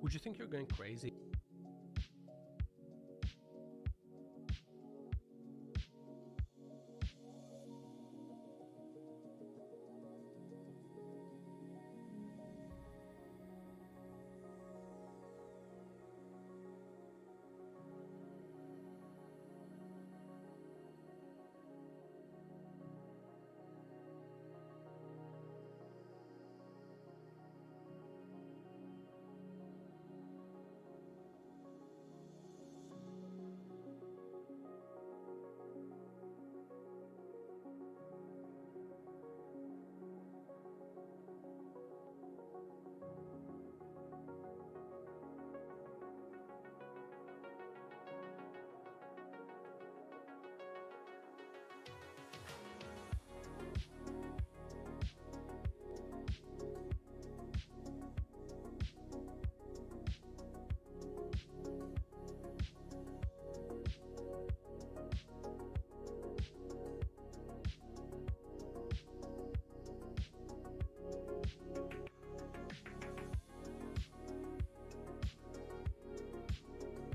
Would you think you're going crazy?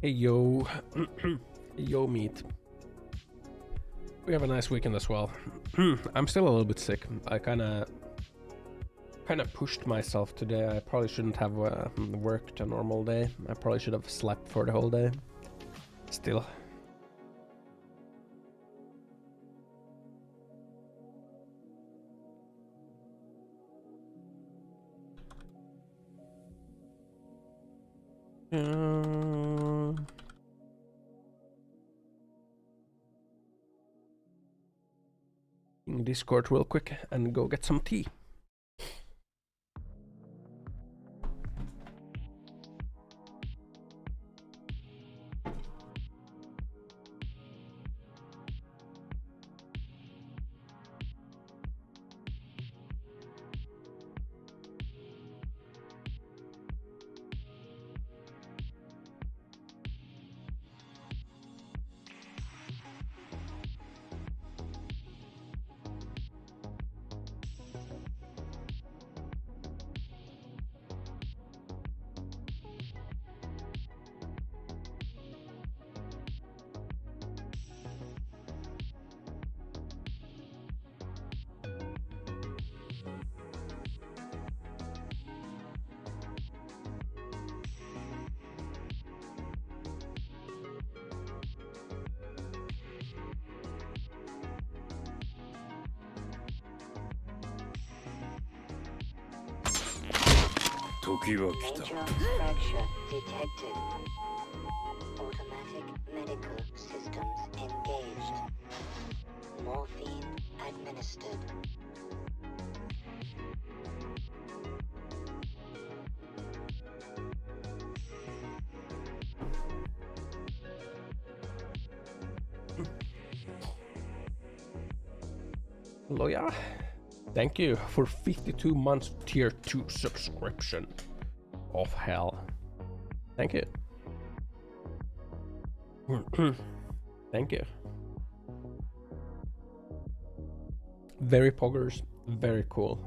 Hey yo, yo meat. We have a nice weekend as well. I'm still a little bit sick. I kind of pushed myself today. I probably shouldn't have worked a normal day. I probably should have slept for the whole day. Still. Discord real quick and go get some tea. Major fracture detected. Automatic medical systems engaged. Morphine administered. Loya, thank you for 52 months tier 2 subscription. Of hell. Thank you. Thank you. Very poggers, very cool.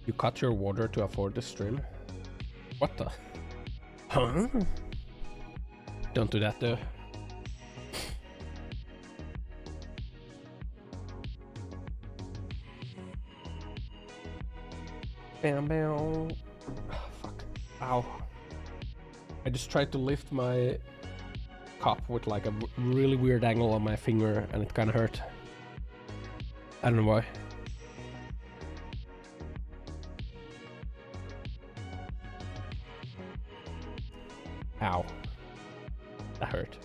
You cut your water to afford the stream? What the? Huh? Don't do that though. Bam bam. Oh, fuck. Ow. I just tried to lift my cup with like a really weird angle on my finger and it kind of hurt. I don't know why. Ow. That hurt.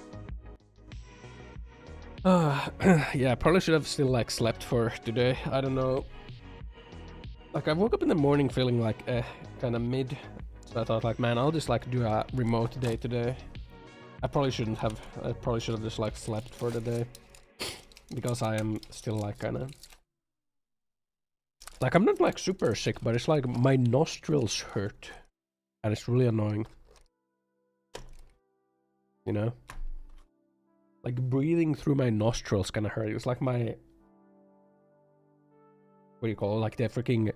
Yeah, I probably should have still like slept for today. I don't know. Like I woke up in the morning feeling like kind of mid, So I thought like, man, I'll just like do a remote day today. I probably shouldn't have. I probably should have just like slept for the day. Because I am still like kinda... Like I'm not like super sick, but it's like my nostrils hurt. And it's really annoying. You know? Like breathing through my nostrils kinda hurt. It's like my... What do you call it? Like the freaking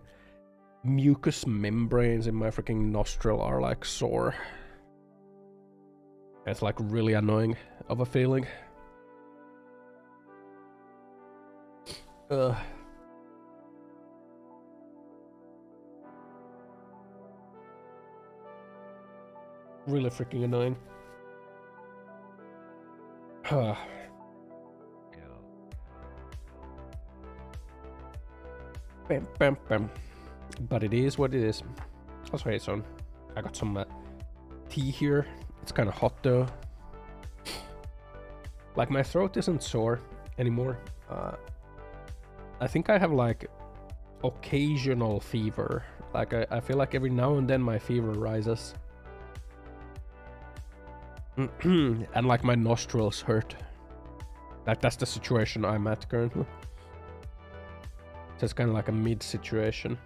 mucous membranes in my freaking nostril are like sore. It's like really annoying of a feeling. Really freaking annoying. Bam, bam, bam. But it is what it is. Also, hey, son, I got some tea here. It's kind of hot though. Like my throat isn't sore anymore. I think I have like occasional fever. Like I feel like every now and then my fever rises. And like my nostrils hurt. Like that's the situation I'm at currently. So it's kind of like a mid situation.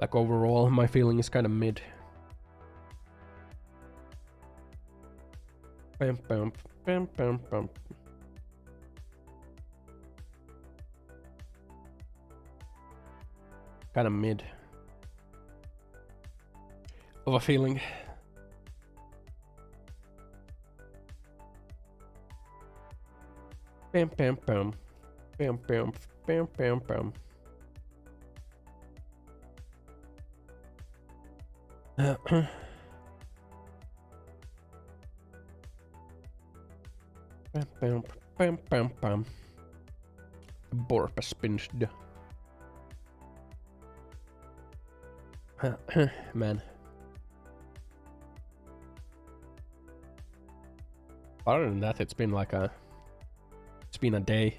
Like overall my feeling is kind of mid. Bam bam bam bam bam. Kind of mid of a feeling. Bam bam bam bam bam bam bam bam. Bam bam bam bam bam. Borpaspinst. Man. Other than that, it's been like a... It's been a day.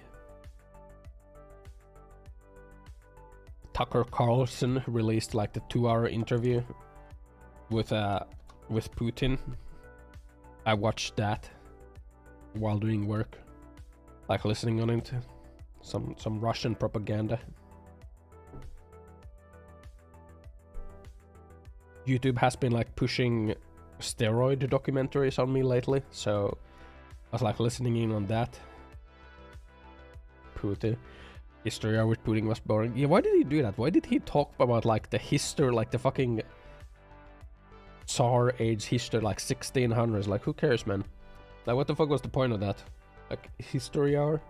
Tucker Carlson released like the 2-hour interview with Putin. I watched that while doing work. Like listening on it. Some Russian propaganda. YouTube has been like pushing steroid documentaries on me lately, so I was like listening in on that. Putin. History with Putin was boring. Yeah, why did he do that? Why did he talk about like the history, like the fucking Tsar age history, like 1600s? Like who cares, man? Like what the fuck was the point of that? Like history hour?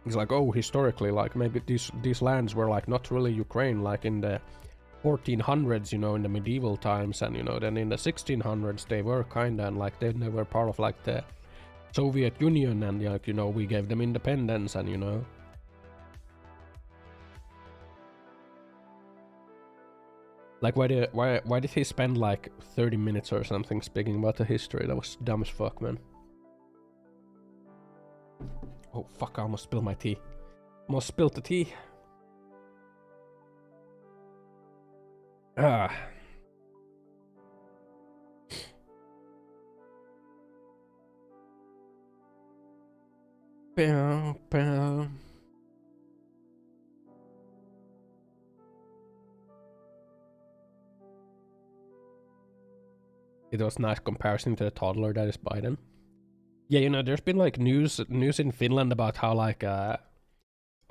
He's like, oh, historically, like maybe these lands were like not really Ukraine, like in the 1400s, you know, in the medieval times, and you know, then in the 1600s they were kinda, and like they were part of like the Soviet Union, and like, you know, we gave them independence, and you know. Like why did he spend like 30 minutes or something speaking about the history? That was dumb as fuck, man. Oh fuck, I almost spilled my tea. Almost spilled the tea. Ah. Bam, bam. It was nice comparison to the toddler that is Biden. Yeah, you know, there's been like news in Finland about how like but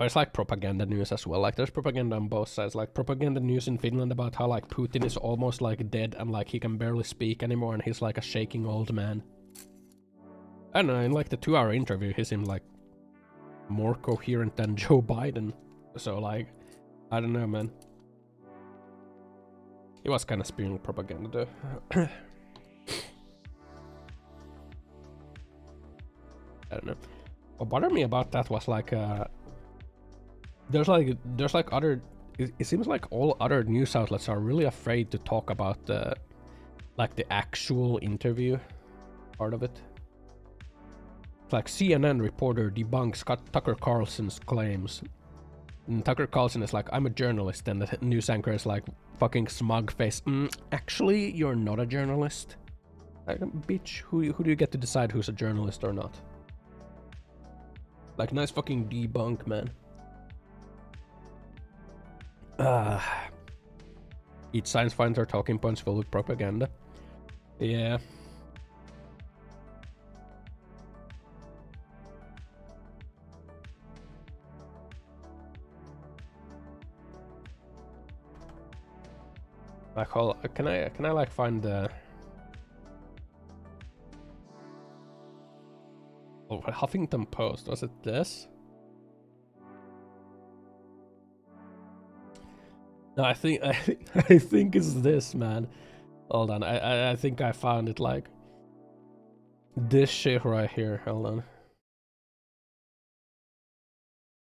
it's like propaganda news as well. Like there's propaganda on both sides. Like propaganda news in Finland about how like Putin is almost like dead and like he can barely speak anymore and he's like a shaking old man. I don't know, in like the 2-hour interview he seemed like more coherent than Joe Biden. So like, I don't know, man. He was kind of spewing propaganda though. I don't know. What bothered me about that was like there's like other, it seems like all other news outlets are really afraid to talk about the like the actual interview part of it. It's like CNN reporter debunks Tucker Carlson's claims. And Tucker Carlson is like, I'm a journalist, and the news anchor is like, fucking smug face. Actually, you're not a journalist. Like, bitch, who do you get to decide who's a journalist or not? Like, nice fucking debunk, man. Each science finds our talking points filled with propaganda. Yeah. Like, can I like find the Huffington Post? Was it this? No, I think it's this, man. Hold on, I think I found it, like this shit right here. Hold on.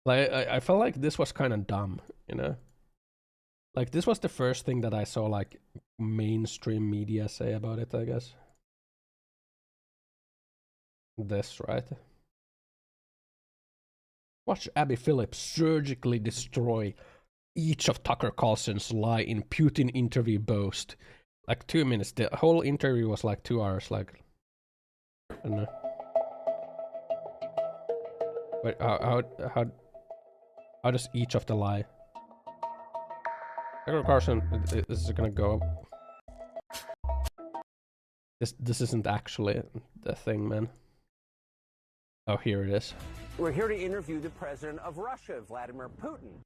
Like I felt like this was kind of dumb, you know? Like this was the first thing that I saw like mainstream media say about it, I guess. This, right? Watch Abby Phillips surgically destroy each of Tucker Carlson's lie in Putin interview boast. Like 2 minutes. The whole interview was like 2 hours. Like, I don't know. Wait, how does each of the lie? Tucker Carlson is gonna go. This isn't actually the thing, man. Oh, here it is. We're here to interview the president of Russia, Vladimir Putin.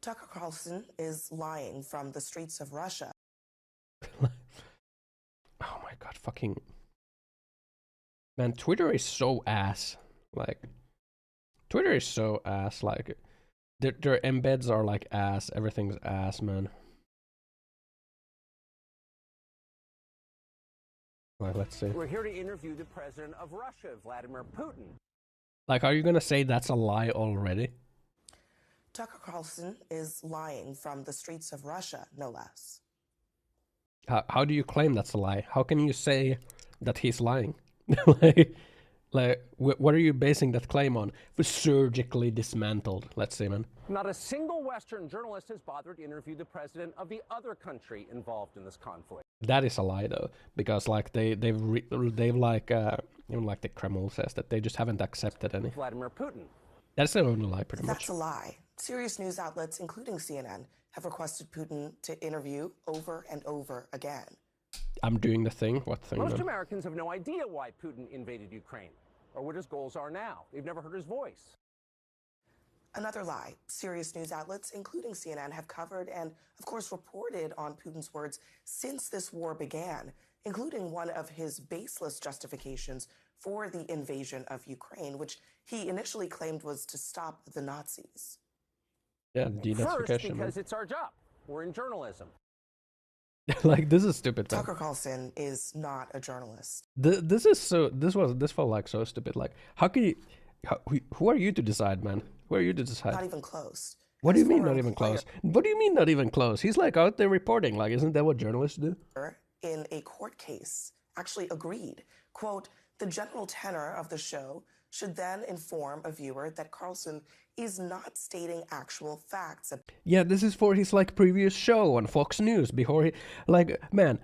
Tucker Carlson is lying from the streets of Russia. Oh my god, fucking... Man, Twitter is so ass. Like, Twitter is so ass. Like, their embeds are like ass. Everything's ass, man. Like, let's see. We're here to interview the president of Russia, Vladimir Putin. Like, are you gonna say that's a lie already? Tucker Carlson is lying from the streets of Russia, no less. How do you claim that's a lie? How can you say that he's lying? like, what are you basing that claim on? For surgically dismantled, let's say, man. Not a single Western journalist has bothered to interview the president of the other country involved in this conflict. That is a lie, though, because like they've like even like the Kremlin says that they just haven't accepted any. Vladimir Putin. That's the only lie, pretty much. That's a lie. Serious news outlets, including CNN, have requested Putin to interview over and over again. I'm doing the thing. What thing? Most Americans have no idea why Putin invaded Ukraine or what his goals are now. They've never heard his voice. Another lie. Serious news outlets, including CNN, have covered and, of course, reported on Putin's words since this war began, including one of his baseless justifications for the invasion of Ukraine, which he initially claimed was to stop the Nazis. Yeah, denazification. First, because it's our job. We're in journalism. Like, this is stupid. Tucker Carlson is not a journalist. This felt like so stupid. Like, how can you? Who are you to decide, man? Who are you to decide? Not even close. What do you mean not even close? What do you mean not even close? He's like out there reporting. Like, isn't that what journalists do? In a court case, actually agreed. Quote, the general tenor of the show should then inform a viewer that Carlson is not stating actual facts. Yeah, this is for his like previous show on Fox News before he, like, man,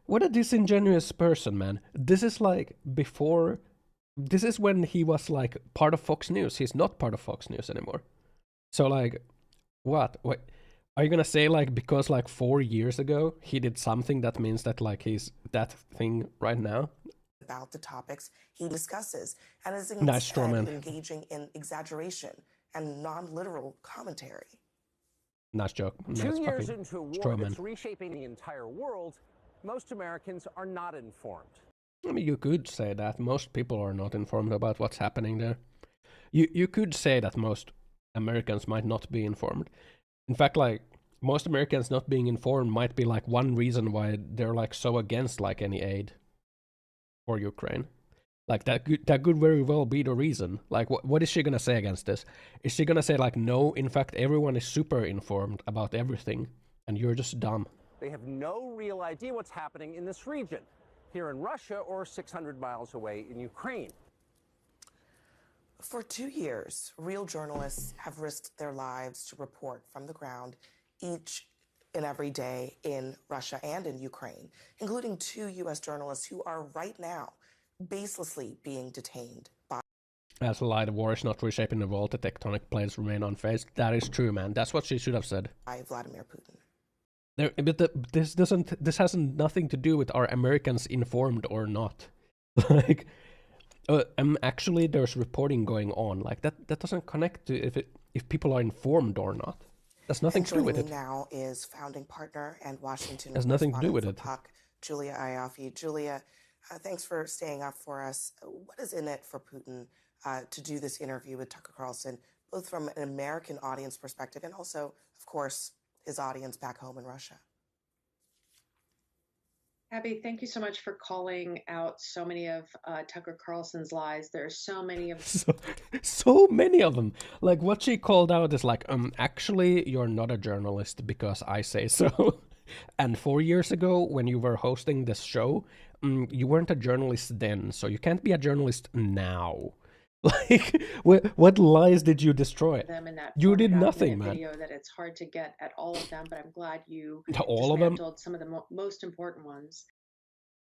what a disingenuous person, man. This is like before, this is when he was like part of Fox News. He's not part of Fox News anymore. So like, what? Are you gonna say like because like 4 years ago he did something that means that like he's that thing right now? About the topics he discusses and is instead engaging in exaggeration and non-literal commentary. Nice joke. 2 years into a war that's reshaping the entire world, most Americans are not informed. I mean, you could say that most people are not informed about what's happening there. You could say that most Americans might not be informed. In fact, like, most Americans not being informed might be like one reason why they're like so against like any aid for Ukraine. Like that could very well be the reason. Like what is she gonna say against this? Is she gonna say like, no, in fact everyone is super informed about everything and you're just dumb? They have no real idea what's happening in this region, here in Russia or 600 miles away in Ukraine. For 2 years, real journalists have risked their lives to report from the ground each and every day in Russia and in Ukraine, including 2 U.S. journalists who are right now baselessly being detained by. As a lie, the war is not reshaping the world, the tectonic plates remain unfazed. That is true, man. That's what she should have said. By Vladimir Putin. This has nothing to do with are Americans informed or not. Like, actually, there's reporting going on. Like that doesn't connect to if people are informed or not. That's nothing to do with it. Now is founding partner and Washington has nothing to do with for it. Puck, Julia Ioffe. Julia, thanks for staying up for us. What is in it for Putin to do this interview with Tucker Carlson, both from an American audience perspective and also, of course, his audience back home in Russia? Abby, thank you so much for calling out so many of Tucker Carlson's lies. There are so many of so many of them. Like what she called out is like, actually, you're not a journalist because I say so. And 4 years ago, when you were hosting this show, you weren't a journalist then, so you can't be a journalist now. Like, what lies did you destroy? Them in that you did nothing, man. Video that it's hard to get at all of them, but I'm glad you all of them. Some of the most important ones.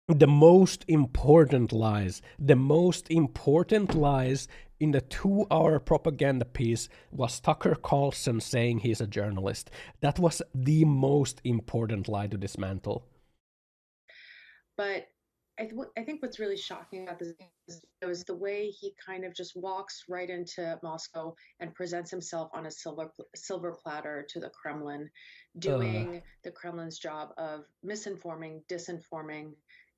The most important lies. The most important lies in the 2-hour propaganda piece was Tucker Carlson saying he's a journalist. That was the most important lie to dismantle. But I think what's really shocking about this is the way he kind of just walks right into Moscow and presents himself on a silver platter to the Kremlin, doing the Kremlin's job of misinforming, disinforming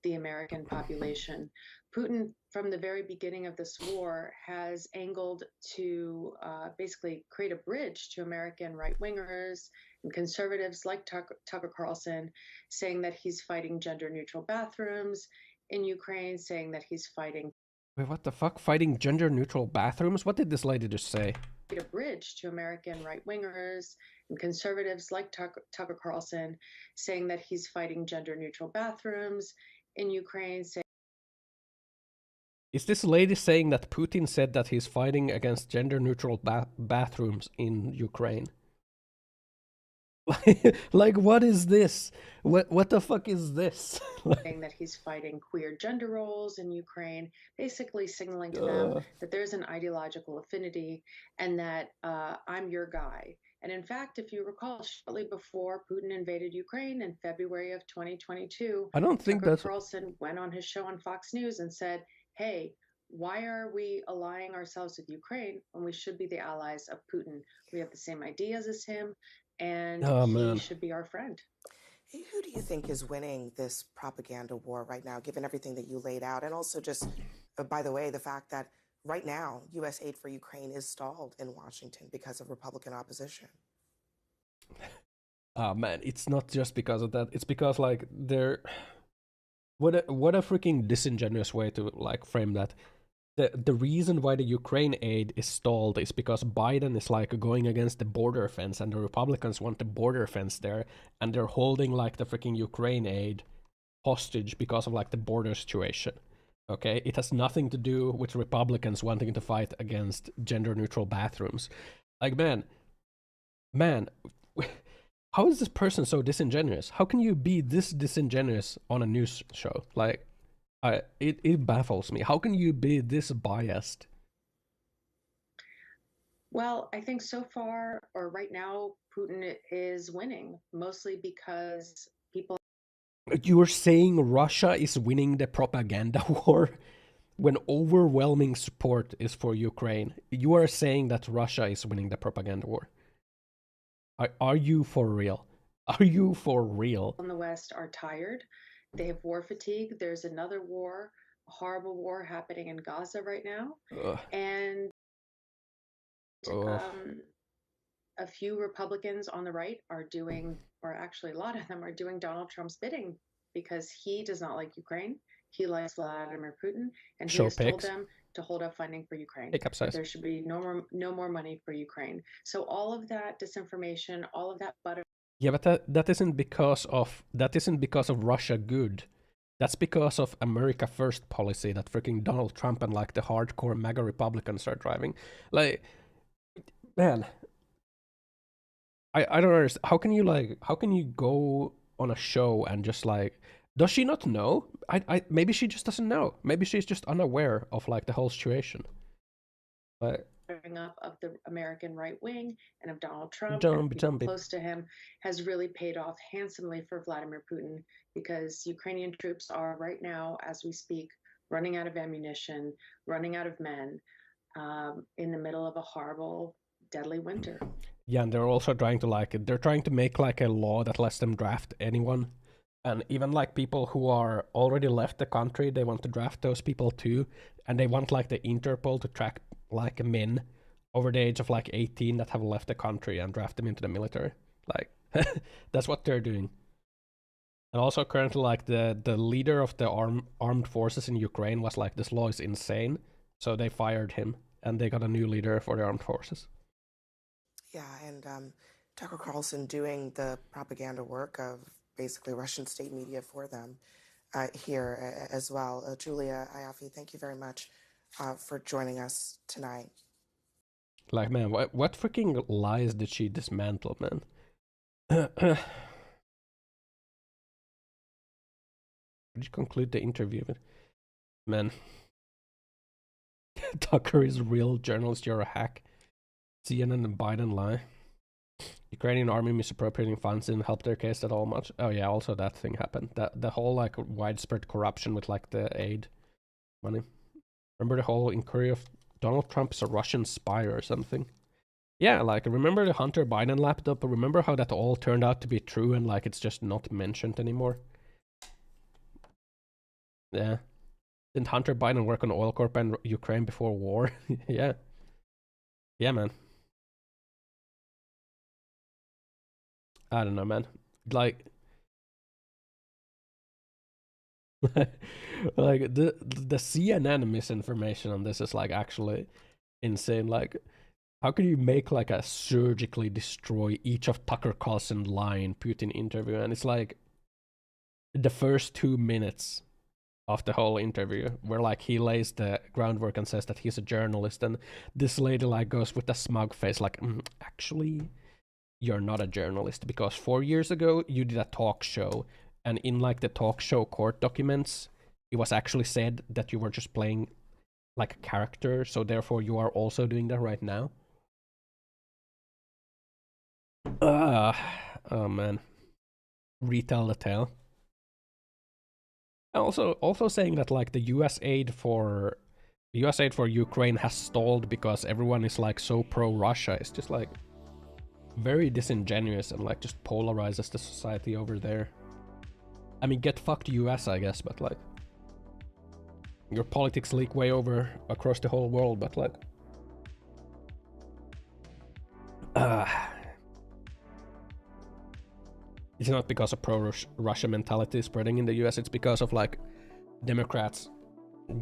the American population. Putin, from the very beginning of this war, has angled to basically create a bridge to American right-wingers and conservatives like Tucker Carlson, saying that he's fighting gender-neutral bathrooms in Ukraine, saying that he's fighting... Wait, what the fuck? Fighting gender-neutral bathrooms? What did this lady just say? A bridge to American right-wingers and conservatives like Tucker Carlson, saying that he's fighting gender-neutral bathrooms in Ukraine. Is this lady saying that Putin said that he's fighting against gender-neutral bathrooms in Ukraine? Like, what is this? What the fuck is this? Saying that he's fighting queer gender roles in Ukraine, basically signaling to them that there's an ideological affinity and that I'm your guy. And in fact, if you recall, shortly before Putin invaded Ukraine in February of 2022, I don't think Tucker Carlson went on his show on Fox News and said, hey, why are we allying ourselves with Ukraine when we should be the allies of Putin? We have the same ideas as him, and he should be our friend. Who do you think is winning this propaganda war right now, given everything that you laid out? And also just, by the way, the fact that right now, U.S. aid for Ukraine is stalled in Washington because of Republican opposition. Man, it's not just because of that. It's because, like, they're... What a freaking disingenuous way to, like, frame that. The reason why the Ukraine aid is stalled is because Biden is like going against the border fence, and the Republicans want the border fence there, and they're holding like the freaking Ukraine aid hostage because of like the border situation. Okay, it has nothing to do with Republicans wanting to fight against gender-neutral bathrooms. Like, man, how is this person so disingenuous? How can you be this disingenuous on a news show? Like, it baffles me. How can you be this biased? Well, I think so far, or right now, Putin is winning, mostly because people... You are saying Russia is winning the propaganda war when overwhelming support is for Ukraine. You are saying that Russia is winning the propaganda war. Are you for real? Are you for real? In the West are tired. They have war fatigue. There's another war, a horrible war happening in Gaza right now. And a few Republicans on the right are doing, or actually a lot of them are doing Donald Trump's bidding because he does not like Ukraine. He likes Vladimir Putin, and he has told them to hold up funding for Ukraine. There should be no more money for Ukraine. So all of that disinformation, all of that butter. Yeah, but that isn't because of Russia good. That's because of America First policy that freaking Donald Trump and like the hardcore MAGA Republicans are driving. Like, man, I don't understand. How can you go on a show and just like, does she not know? Maybe she just doesn't know. Maybe she's just unaware of like the whole situation. But up of the American right wing and of Donald Trump Don't and people close to him has really paid off handsomely for Vladimir Putin, because Ukrainian troops are right now, as we speak, running out of ammunition, running out of men, in the middle of a horrible, deadly winter. Yeah, and they're also trying to make like a law that lets them draft anyone. And even like people who are already left the country, they want to draft those people too. And they want like the Interpol to track like men over the age of like 18 that have left the country and draft them into the military. Like, that's what they're doing. And also currently like the leader of the armed forces in Ukraine was like, this law is insane. So they fired him and they got a new leader for the armed forces. Yeah, and Tucker Carlson doing the propaganda work of basically Russian state media for them here as well. Julia Ayafi, thank you very much for joining us tonight. Like, man, what freaking lies did she dismantle, man? Did you conclude the interview? Man. Tucker is real, journalist, you're a hack. CNN and Biden lie. Ukrainian army misappropriating funds didn't help their case at all much. Oh yeah, also that thing happened. The whole like widespread corruption with like the aid money. Remember the whole inquiry of Donald Trump is a Russian spy or something? Yeah, like remember the Hunter Biden laptop? Remember how that all turned out to be true and like it's just not mentioned anymore? Yeah. Didn't Hunter Biden work on Oil Corp and Ukraine before war? Yeah. Yeah, man. I don't know, man. Like, like the CNN misinformation on this is like actually insane. Like, how can you make like a surgically destroy each of Tucker Carlson line Putin interview? And it's like the first 2 minutes of the whole interview where like he lays the groundwork and says that he's a journalist, and this lady like goes with a smug face like, actually, you're not a journalist, because 4 years ago you did a talk show, and in like the talk show court documents it was actually said that you were just playing like a character, so therefore you are also doing that right now. Oh man, retell the tale. Also saying that like the US aid for Ukraine has stalled because everyone is like so pro-Russia. It's just like very disingenuous and like just polarizes the society over there. I mean, get fucked US, I guess, but like your politics leak way over across the whole world, but like it's not because of pro-Russia mentality spreading in the US, it's because of like Democrats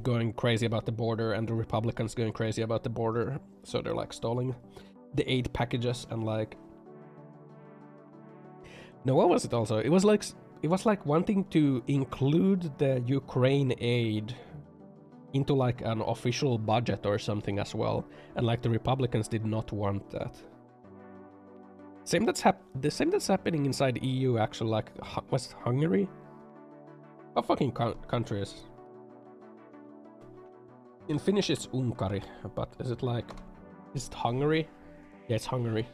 going crazy about the border and the Republicans going crazy about the border, so they're like stalling the aid packages. And like, no, what was it also? It was like wanting to include the Ukraine aid into like an official budget or something as well, and like the Republicans did not want that. The same that's happening inside EU actually, like, was it Hungary? What fucking country is? In Finnish it's Unkari, but is it Hungary? Yeah, it's Hungary.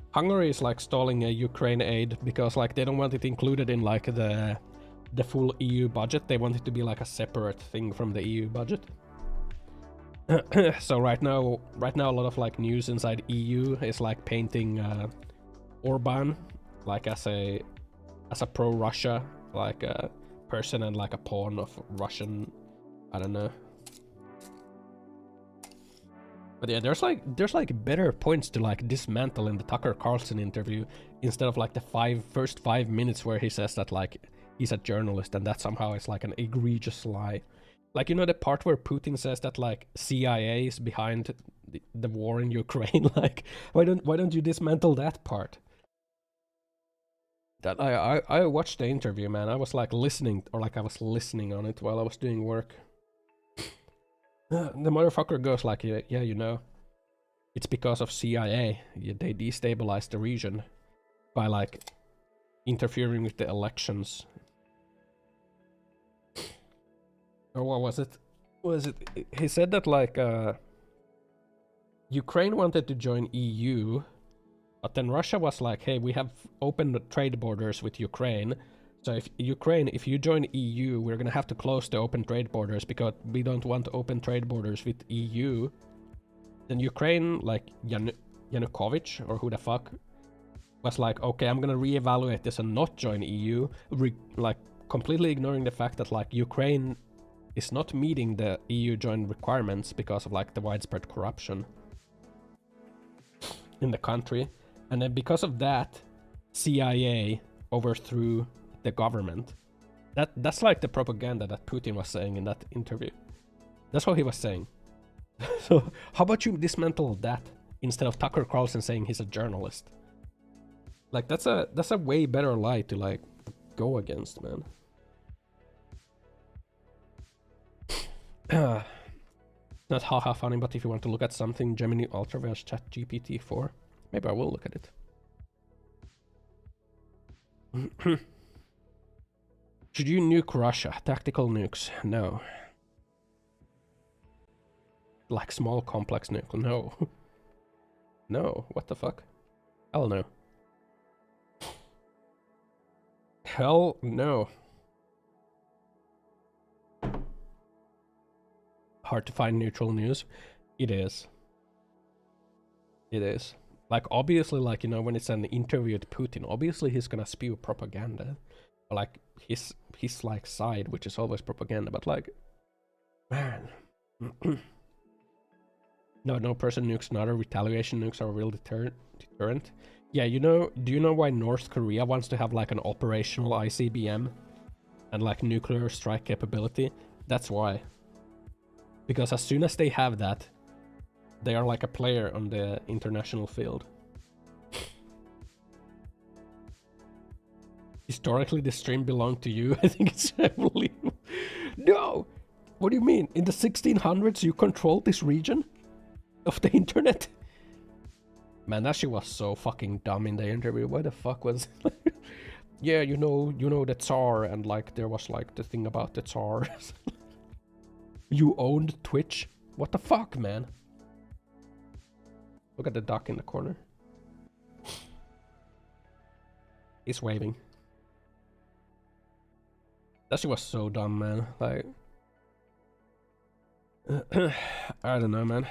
Hungary is like stalling a Ukraine aid because like they don't want it included in like the full EU budget. They want it to be like a separate thing from the EU budget. So right now a lot of like news inside EU is like painting Orban like as a pro-Russia like a person and like a pawn of Russian, I don't know. But yeah, there's like better points to like dismantle in the Tucker Carlson interview instead of like the first 5 minutes where he says that like he's a journalist and that somehow is like an egregious lie. Like, you know, the part where Putin says that like CIA is behind the war in Ukraine. Like, why don't you dismantle that part? that I watched the interview, man. I was like listening, or like I was listening on it while I was doing work. The motherfucker goes like, yeah, you know, it's because of CIA. They destabilized the region by like interfering with the elections. Or what was it? He said that like Ukraine wanted to join EU, but then Russia was like, hey, we have opened trade borders with Ukraine. So if you join EU, we're gonna have to close the open trade borders because we don't want open trade borders with EU. Then Ukraine, like Yanukovych, or who the fuck, was like, okay, I'm gonna reevaluate this and not join EU, like completely ignoring the fact that like Ukraine is not meeting the EU join requirements because of like the widespread corruption in the country. And then because of that, CIA overthrew the government. That's like the propaganda that Putin was saying in that interview. That's what he was saying. So how about you dismantle that instead of Tucker Carlson saying he's a journalist? Like that's a way better lie to like go against, man. Not haha funny, but if you want to look at something, Gemini Ultra vs ChatGPT 4, maybe I will look at it. Should you nuke Russia? Tactical nukes? No. Like small complex nuke? No. No, what the fuck? Hell no. Hell no. Hard to find neutral news. It is. It is. Like obviously, like, you know, when it's an interview with Putin, obviously he's gonna spew propaganda. Like his like side, which is always propaganda, but like, man. No person nukes, not a retaliation nukes are a real deterrent. Yeah, you know, do you know why North Korea wants to have like an operational ICBM and like nuclear strike capability? That's why. Because as soon as they have that, they are like a player on the international field. Historically, the stream belonged to you. I think it's unbelievable. No! What do you mean? In the 1600s, you controlled this region of the internet? Man, that shit was so fucking dumb in the interview. Why the fuck was it? Yeah, you know the Tsar, and like there was like the thing about the Tsar. You owned Twitch? What the fuck, man? Look at the duck in the corner. He's waving. That shit was so dumb, man. Like, I don't know, man.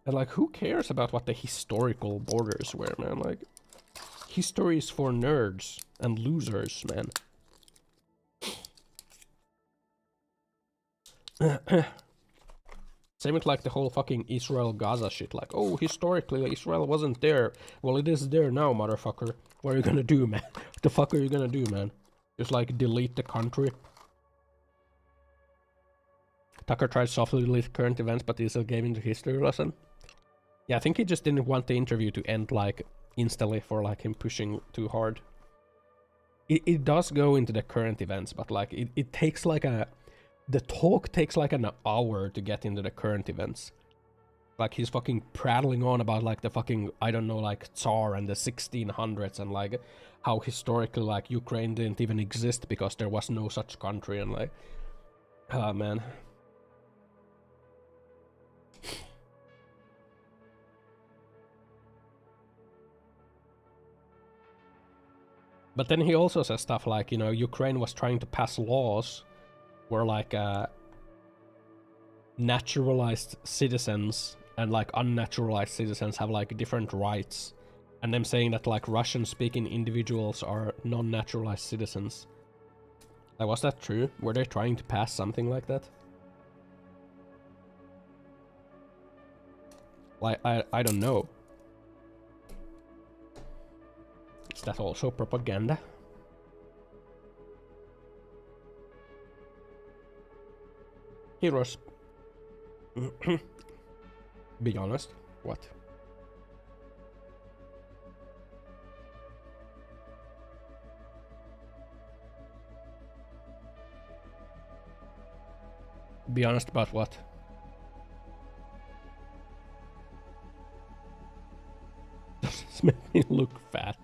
And like, who cares about what the historical borders were, man? Like, history is for nerds and losers, man. Same with like the whole fucking Israel-Gaza shit. Like, oh, historically Israel wasn't there. Well, it is there now, motherfucker. What are you gonna do, man? What the fuck are you gonna do, man? Just like delete the country? Tucker tried softly to delete current events, but he still gave him the history lesson. Yeah, I think he just didn't want the interview to end like instantly for like him pushing too hard. It does go into the current events, but like it takes like a... The talk takes like an hour to get into the current events. Like he's fucking prattling on about like the fucking, I don't know, like Tsar and the 1600s and like how historically like Ukraine didn't even exist because there was no such country and like, ah, man. But then he also says stuff like, you know, Ukraine was trying to pass laws where like naturalized citizens and like unnaturalized citizens have like different rights, and them saying that like Russian speaking individuals are non-naturalized citizens. Like, was that true? Were they trying to pass something like that? Like, I don't know. Is that also propaganda? Heroes. Be honest. What? Be honest about what? Does this make me look fat?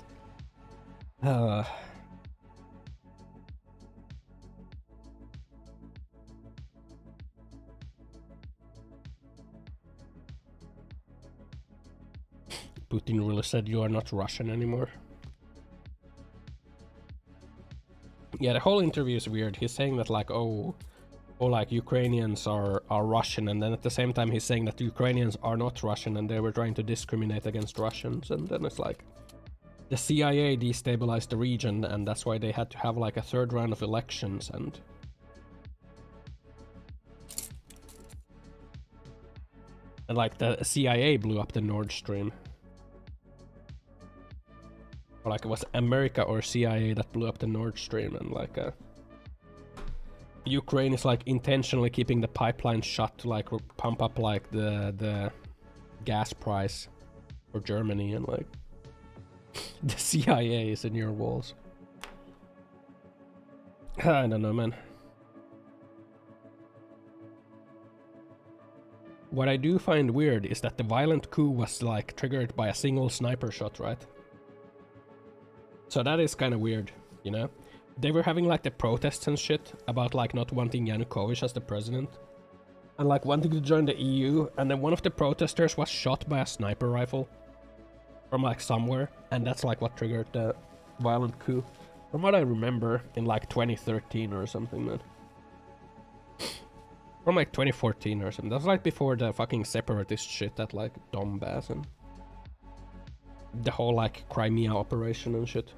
Putin really said you are not Russian anymore. Yeah, the whole interview is weird. He's saying that like, oh, like Ukrainians are Russian, and then at the same time he's saying that Ukrainians are not Russian and they were trying to discriminate against Russians, and then it's like the CIA destabilized the region and that's why they had to have like a third round of elections, and like the CIA blew up the Nord Stream. Or like it was America or CIA that blew up the Nord Stream, and like Ukraine is like intentionally keeping the pipeline shut to like pump up like the gas price for Germany, and like the CIA is in your walls. I don't know, man. What I do find weird is that the violent coup was like triggered by a single sniper shot, right? So that is kind of weird, you know? They were having like the protests and shit about like not wanting Yanukovych as the president and like wanting to join the EU, and then one of the protesters was shot by a sniper rifle from like somewhere, and that's like what triggered the violent coup. From what I remember, in like 2013 or something, man. From like 2014 or something. That was like before the fucking separatist shit at like Donbass and the whole like Crimea operation and shit.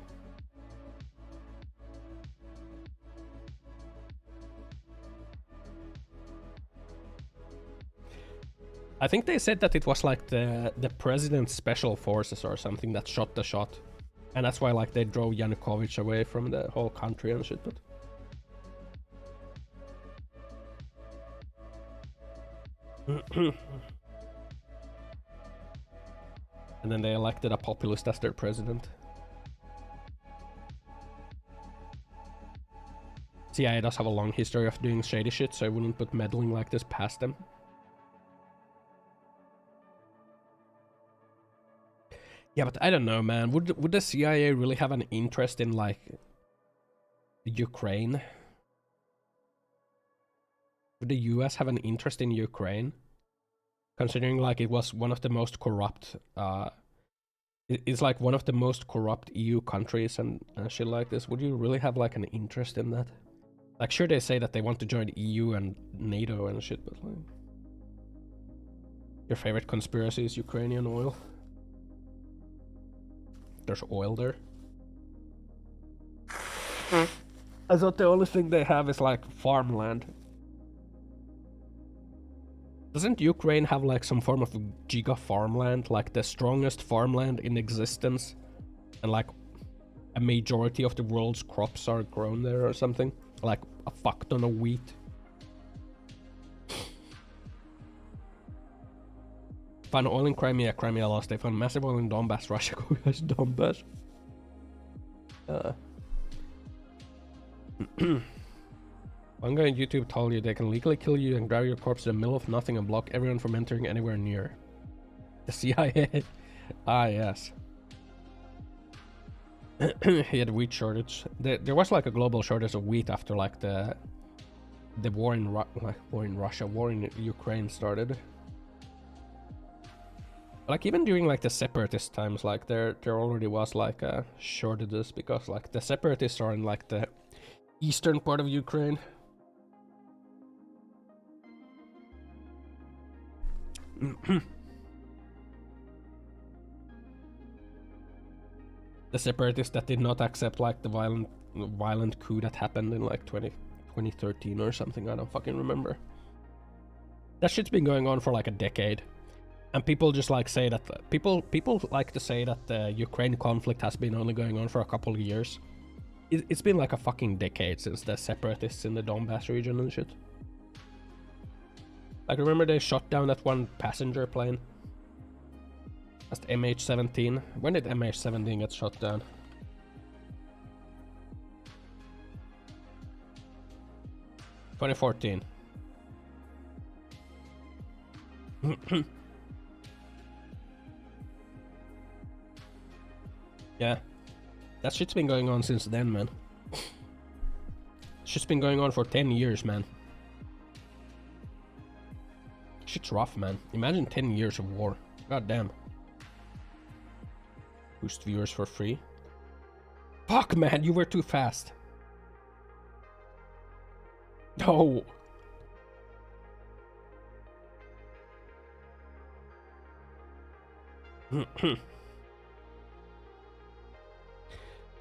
I think they said that it was like the president's special forces or something that shot the shot, and that's why like they drove Yanukovych away from the whole country and shit. But and then they elected a populist as their president. CIA does have a long history of doing shady shit, so I wouldn't put meddling like this past them. Yeah, but I don't know, man. Would the CIA really have an interest in like Ukraine? Would the US have an interest in Ukraine? Considering like it was one of the most corrupt, it's like one of the most corrupt EU countries and shit like this. Would you really have like an interest in that? Like, sure, they say that they want to join the EU and NATO and shit, but like, your favorite conspiracy is Ukrainian oil. There's oil there. I thought the only thing they have is like farmland. Doesn't Ukraine have like some form of giga farmland, like the strongest farmland in existence, and like a majority of the world's crops are grown there or something? Like a fuck ton of wheat. Found oil in Crimea, Crimea lost. They found massive oil in Donbass, Russia goes Donbass. One guy on YouTube told you they can legally kill you and drag your corpse in the middle of nothing and block everyone from entering anywhere near. The CIA. Ah, yes. He had wheat shortage. There was like a global shortage of wheat after like the war in war in Ukraine started. Like even during like the separatist times, like there already was like shortages because like the separatists are in like the eastern part of Ukraine. The separatists that did not accept like the violent coup that happened in like 2013 or something, I don't fucking remember. That shit's been going on for like a decade. And people just like say that people like to say that the Ukraine conflict has been only going on for a couple of years. It's been like a fucking decade since the separatists in the Donbass region and shit. Like remember they shot down that one passenger plane? That's the MH17. When did MH17 get shot down? Yeah. That shit's been going on since then, man. Shit's been going on for 10 years, man. Shit's rough, man. Imagine 10 years of war. God damn. Boost viewers for free. Fuck, man, you were too fast. No. They're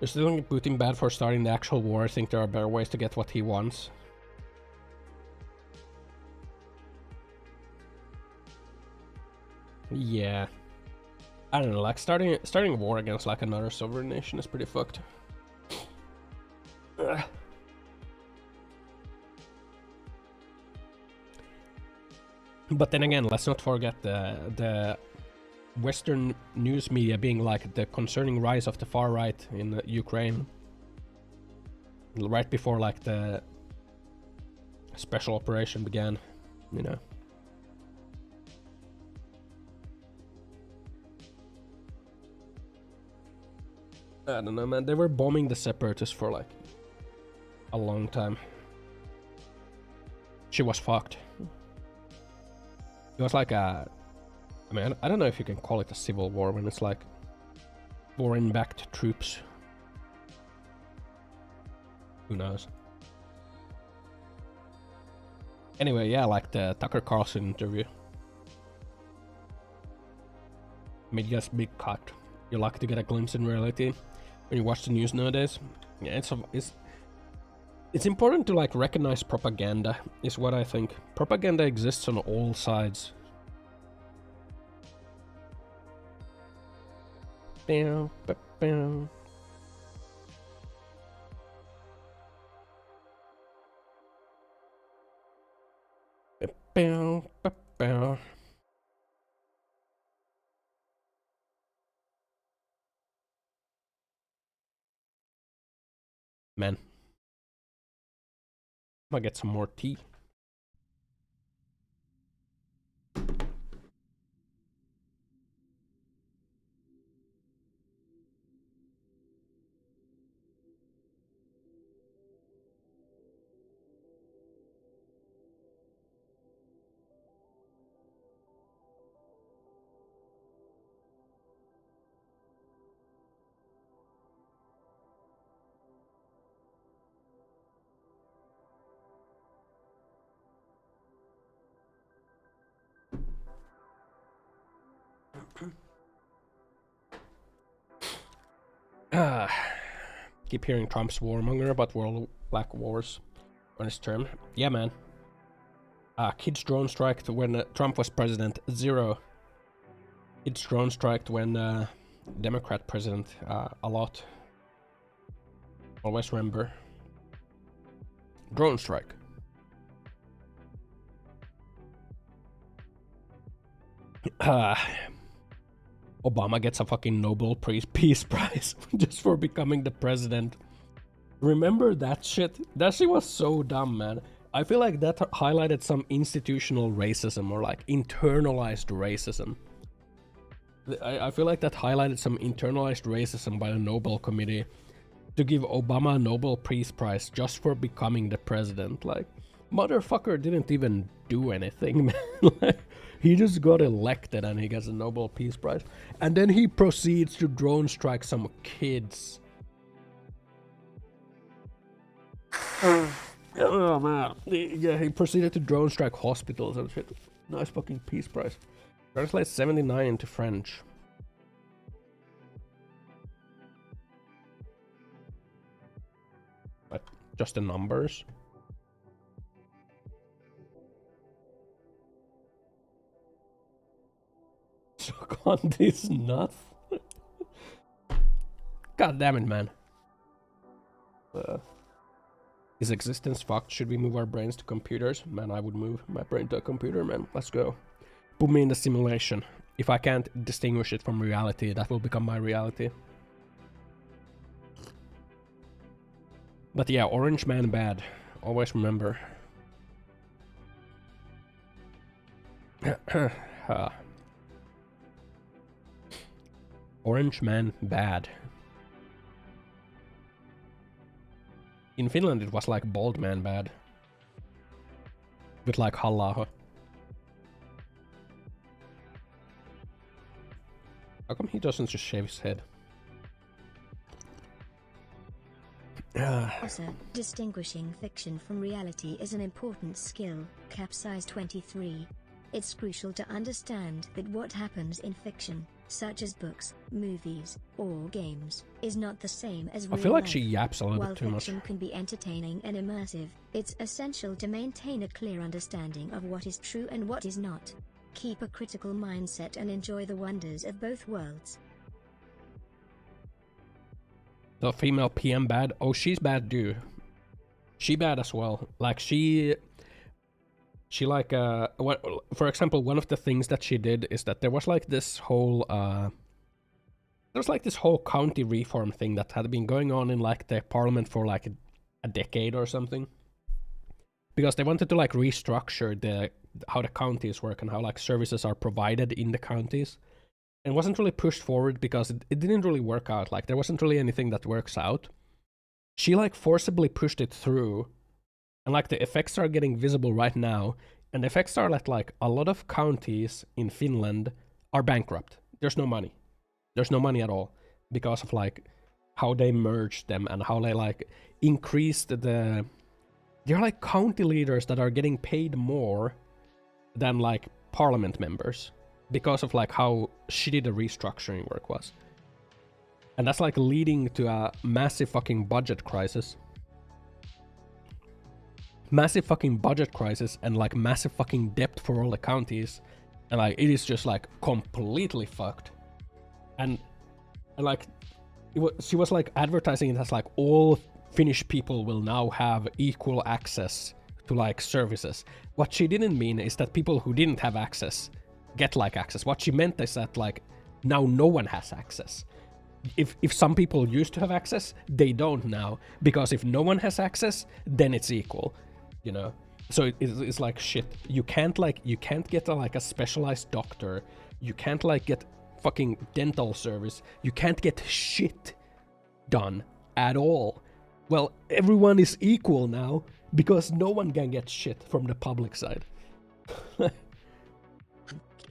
still think Putin bad for starting the actual war. I think there are better ways to get what he wants. Yeah. I don't know, like starting a war against like another sovereign nation is pretty fucked. Ugh. But then again, let's not forget the Western news media being like the concerning rise of the far right in Ukraine. Right before like the special operation began, you know. I don't know, man. They were bombing the separatists for like a long time. She was fucked. It was like a... I mean, I don't know if you can call it a civil war when it's like foreign-backed troops. Who knows? Anyway, yeah, like the Tucker Carlson interview. Media's big cut. You're lucky to get a glimpse in reality when you watch the news nowadays. Yeah, it's important to like recognize propaganda, is what I think. Propaganda exists on all sides. Bam, ba, bam. Ba, bam, ba, bam. Man, I'm gonna get some more tea. Keep hearing Trump's warmonger about world black wars on his term. Yeah, man. Kids drone striked when Trump was president. 0. Kids drone striked when Democrat president. A lot. Always remember. Drone strike. Obama gets a fucking Nobel Peace Prize just for becoming the president. Remember that shit? That shit was so dumb, man. I feel like that highlighted some institutional racism or like internalized racism. I feel like that highlighted some internalized racism by the Nobel Committee to give Obama a Nobel Peace Prize just for becoming the president. Like, motherfucker didn't even do anything, man. Like, he just got elected and he gets a Nobel Peace Prize. And then he proceeds to drone strike some kids. Oh man. Yeah, he proceeded to drone strike hospitals and shit. Nice fucking Peace Prize. Translate 79 into French. But just the numbers. Suck on these nuts. God damn it, man. Is existence fucked? Should we move our brains to computers? Man, I would move my brain to a computer, man. Let's go. Put me in the simulation. If I can't distinguish it from reality, that will become my reality. But yeah, Orange Man bad. Always remember. Orange man bad. In Finland it was like bald man bad. With like halla. How come he doesn't just shave his head? Also, distinguishing fiction from reality is an important skill. Capsize 23. It's crucial to understand that what happens in fiction, such as books, movies, or games, is not the same as real I feel like life. she yaps a little While bit too much. fiction can be entertaining and immersive, it's essential to maintain a clear understanding of what is true and what is not. Keep a critical mindset and enjoy the wonders of both worlds. The female PM bad? Oh, she's bad too. She bad as well. Like she like what, for example, one of the things that she did is that there was like this whole county reform thing that had been going on in like the parliament for like a decade or something. Because they wanted to like restructure how the counties work and how like services are provided in the counties. And it wasn't really pushed forward because it didn't really work out. Like there wasn't really anything that works out. She like forcibly pushed it through, and like the effects are getting visible right now. And the effects are that like a lot of counties in Finland are bankrupt. There's no money. There's no money at all because of like how they merged them and how they like increased the. They're like county leaders that are getting paid more than like parliament members because of like how shitty the restructuring work was. And that's like leading to a massive fucking budget crisis. Massive fucking budget crisis and like massive fucking debt for all the counties. And like it is just like completely fucked. And like she was like advertising it as like all Finnish people will now have equal access to like services. What she didn't mean is that people who didn't have access get like access. What she meant is that like now no one has access. If some people used to have access, they don't now, because if no one has access, then it's equal, you know. So it's like shit. You can't get a specialized doctor. You can't like get fucking dental service. You can't get shit done at all. Well, everyone is equal now because no one can get shit from the public side.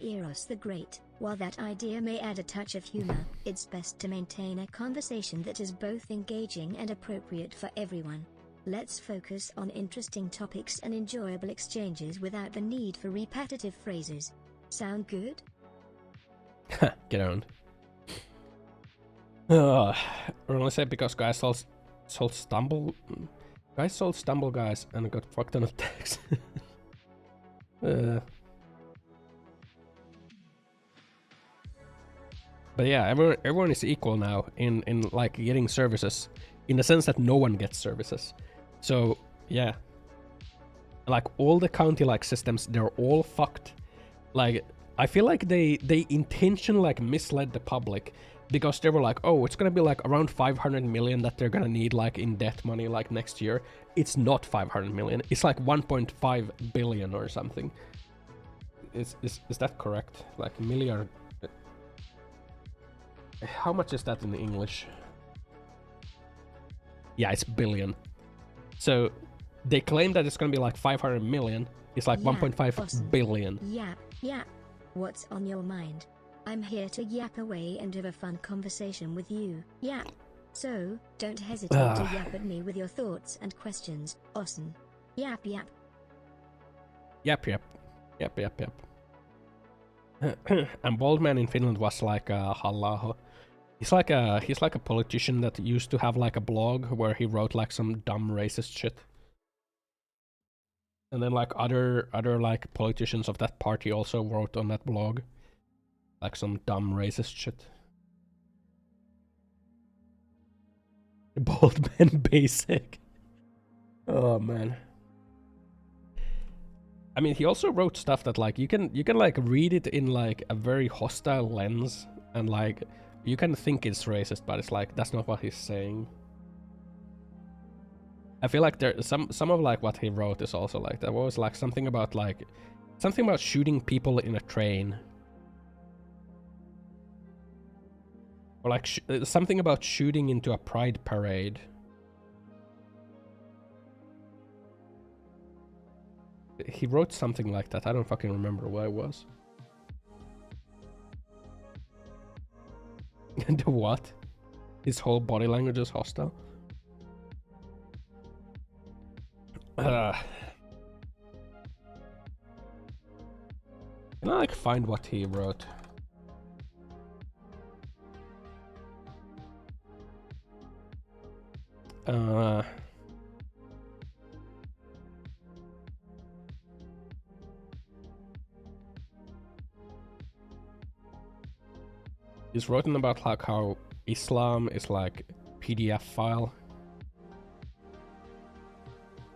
Eros the Great. While that idea may add a touch of humor, it's best to maintain a conversation that is both engaging and appropriate for everyone. Let's focus on interesting topics and enjoyable exchanges without the need for repetitive phrases. Sound good? Get on. Or only say because guys sold Stumble guys and got fucked on attacks. But yeah, everyone is equal now in like getting services, in the sense that no one gets services. So yeah, like all the county like systems, they're all fucked. Like I feel like they intentionally like misled the public, because they were like, oh, it's gonna be like around 500 million that they're gonna need like in debt money like next year. It's not 500 million. It's like 1.5 billion or something. Is that correct? Like milliard. How much is that in English? Yeah, it's billion. So they claim that it's gonna be like 500 million. It's like 1.5 billion. Yap. What's on your mind? I'm here to yap away and have a fun conversation with you. Yap. So, don't hesitate to yap at me with your thoughts and questions, Ossan. Yap. Yep. And bald man in Finland was like Hallaho. He's like a politician that used to have like a blog where he wrote like some dumb racist shit. And then like other like politicians of that party also wrote on that blog like some dumb racist shit. Bald man basic. Oh man. I mean, he also wrote stuff that like you can like read it in like a very hostile lens, and like you can think it's racist, but it's like that's not what he's saying. I feel like there some of like what he wrote is also like that was like something about like Something about shooting people in a train. Or like something about shooting into a pride parade. He wrote something like that. I don't fucking remember what it was. And what? His whole body language is hostile. Can I like find what he wrote? He's written about like how Islam is like PDF file.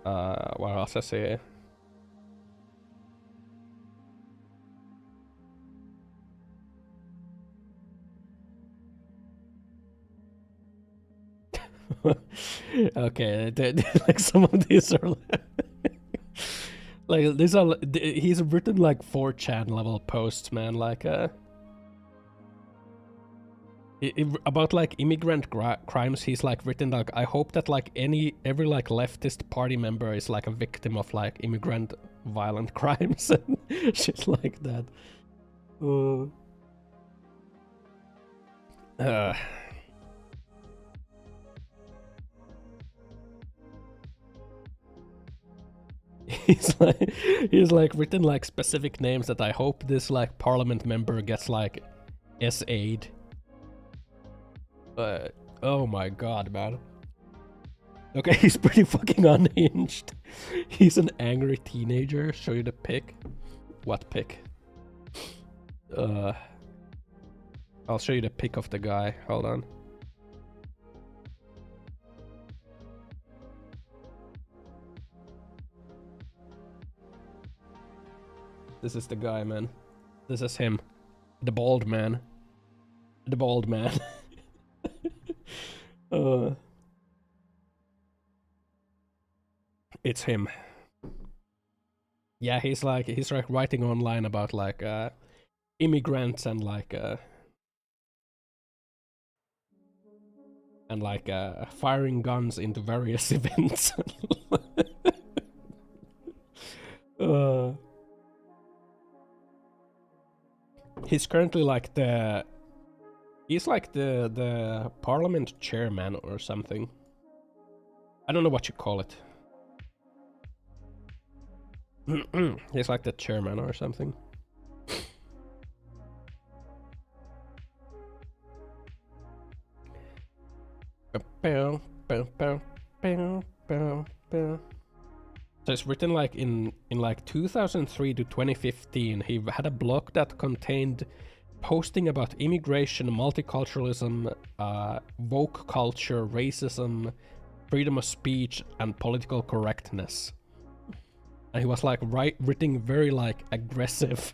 What else I say? Okay, like some of these are like these are he's written like 4chan level posts, man. Like about like immigrant crimes, he's like written like, I hope that like every like leftist party member is like a victim of like immigrant violent crimes and shit like that. He's like written like specific names that I hope this like parliament member gets like SA'd. Oh my god, man. Okay, he's pretty fucking unhinged. He's an angry teenager. Show you the pic. What pic? I'll show you the pic of the guy. Hold on. This is the guy, man. This is him. The bald man. The bald man. It's him. Yeah, he's like writing online about like immigrants and like firing guns into various events. He's currently like the parliament chairman or something. I don't know what you call it. He's like the chairman or something. So it's written like in like 2003 to 2015. He had a blog that contained posting about immigration, multiculturalism, woke culture, racism, freedom of speech, and political correctness. And he was like writing very like aggressive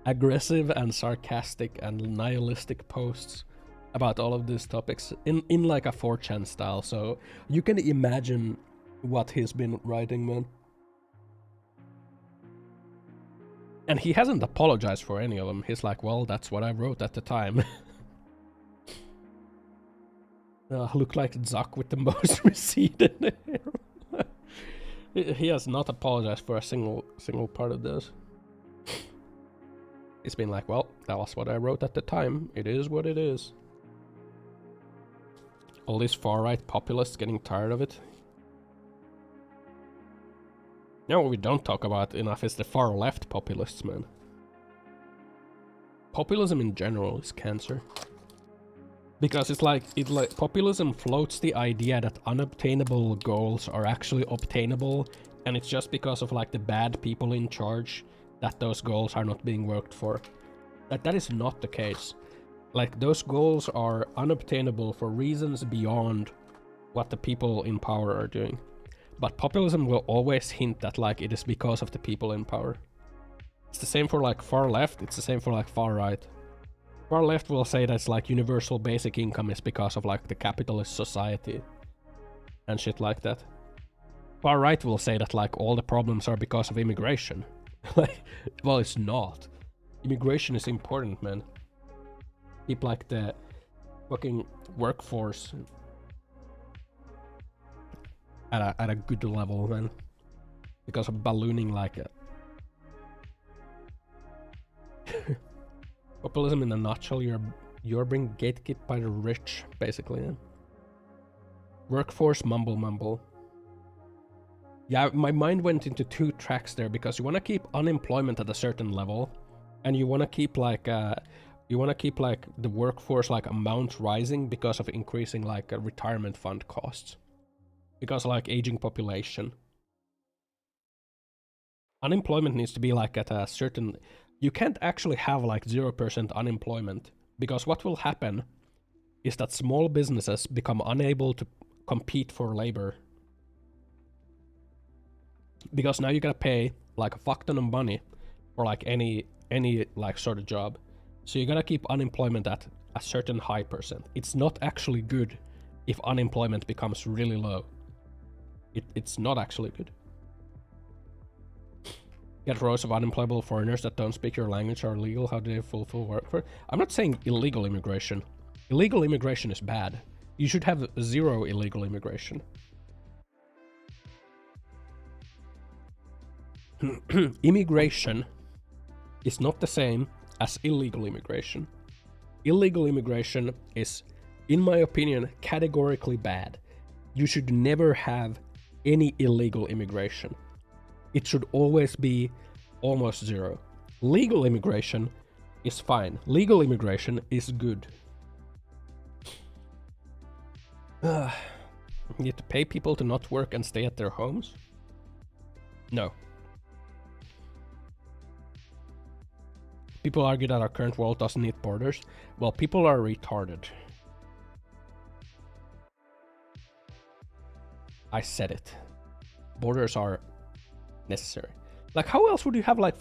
and sarcastic and nihilistic posts about all of these topics in like a 4chan style. So you can imagine what he's been writing, man. And he hasn't apologized for any of them. He's like, well, that's what I wrote at the time. Look like Zuck with the most receded hair. He has not apologized for a single part of this. It's been like, well, that was what I wrote at the time. It is what it is. All these far-right populists getting tired of it. You know what we don't talk about enough is the far-left populists, man. Populism in general is cancer. Because it's like, populism floats the idea that unobtainable goals are actually obtainable, and it's just because of like the bad people in charge that those goals are not being worked for. That is not the case. Like, those goals are unobtainable for reasons beyond what the people in power are doing. But populism will always hint that like it is because of the people in power. It's the same for like far left, it's the same for like far right. Far left will say that it's like universal basic income is because of like the capitalist society and shit like that. Far right will say that like all the problems are because of immigration Like, well, it's not. Immigration is important, man. Keep like the fucking workforce at a good level, man. Because of ballooning like it. Populism in a nutshell, you're being gatekept by the rich, basically. Yeah? Workforce mumble. Yeah, my mind went into two tracks there, because you want to keep unemployment at a certain level, and you want to keep like the workforce like amount rising because of increasing like retirement fund costs, because like aging population. Unemployment needs to be like at a certain. You can't actually have like 0% unemployment, because what will happen is that small businesses become unable to compete for labor. Because now you gotta pay like a fuck ton of money for like any like sort of job. So you gotta keep unemployment at a certain high percent. It's not actually good if unemployment becomes really low. It's not actually good. Get rows of unemployable foreigners that don't speak your language are illegal. How do they fulfill work for? I'm not saying illegal immigration. Illegal immigration is bad. You should have zero illegal immigration. Immigration is not the same as illegal immigration. Illegal immigration is, in my opinion, categorically bad. You should never have any illegal immigration. It should always be almost zero. Legal immigration is fine. Legal immigration is good. You have to pay people to not work and stay at their homes? No. People argue that our current world doesn't need borders. Well, people are retarded. I said it. Borders are necessary. Like, how else would you have like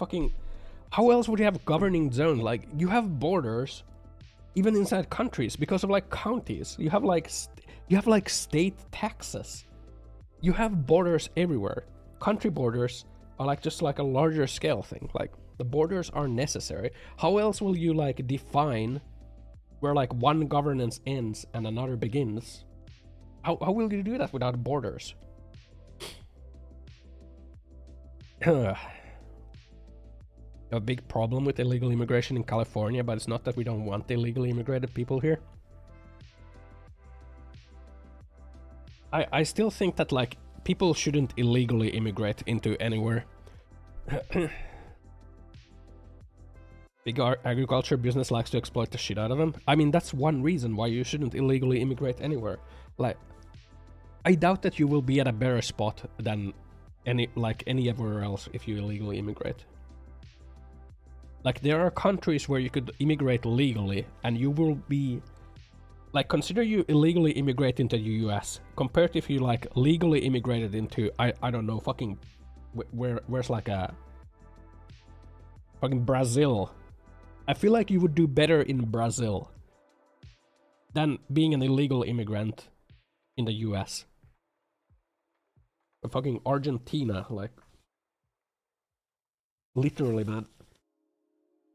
how else would you have governing zones? Like, you have borders even inside countries because of like counties. You have like state taxes. You have borders everywhere. Country borders are like just like a larger scale thing. Like, the borders are necessary. How else will you like define where like one governance ends and another begins? How will you do that without borders? A big problem with illegal immigration in California, but it's not that we don't want illegally immigrated people here. I still think that like people shouldn't illegally immigrate into anywhere. Big agriculture business likes to exploit the shit out of them. I mean, that's one reason why you shouldn't illegally immigrate anywhere. Like, I doubt that you will be at a better spot than anywhere else if you illegally immigrate. Like, there are countries where you could immigrate legally and you will be like, consider you illegally immigrate into the US compared to if you like legally immigrated into I don't know, fucking where's like a fucking Brazil. I feel like you would do better in Brazil than being an illegal immigrant in the US. Fucking Argentina, like, literally, man.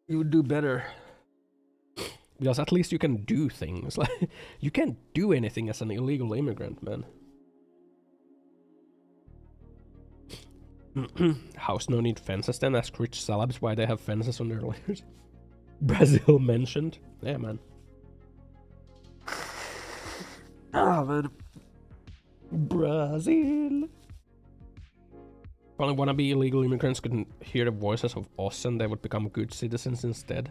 You would do better. Because at least you can do things. Like, you can't do anything as an illegal immigrant, man. House no need fences then? Ask rich celebs why they have fences on their layers. Brazil mentioned. Yeah, man. Ah, man. Brazil. Probably wannabe illegal immigrants couldn't hear the voices of Ossan, they would become good citizens instead.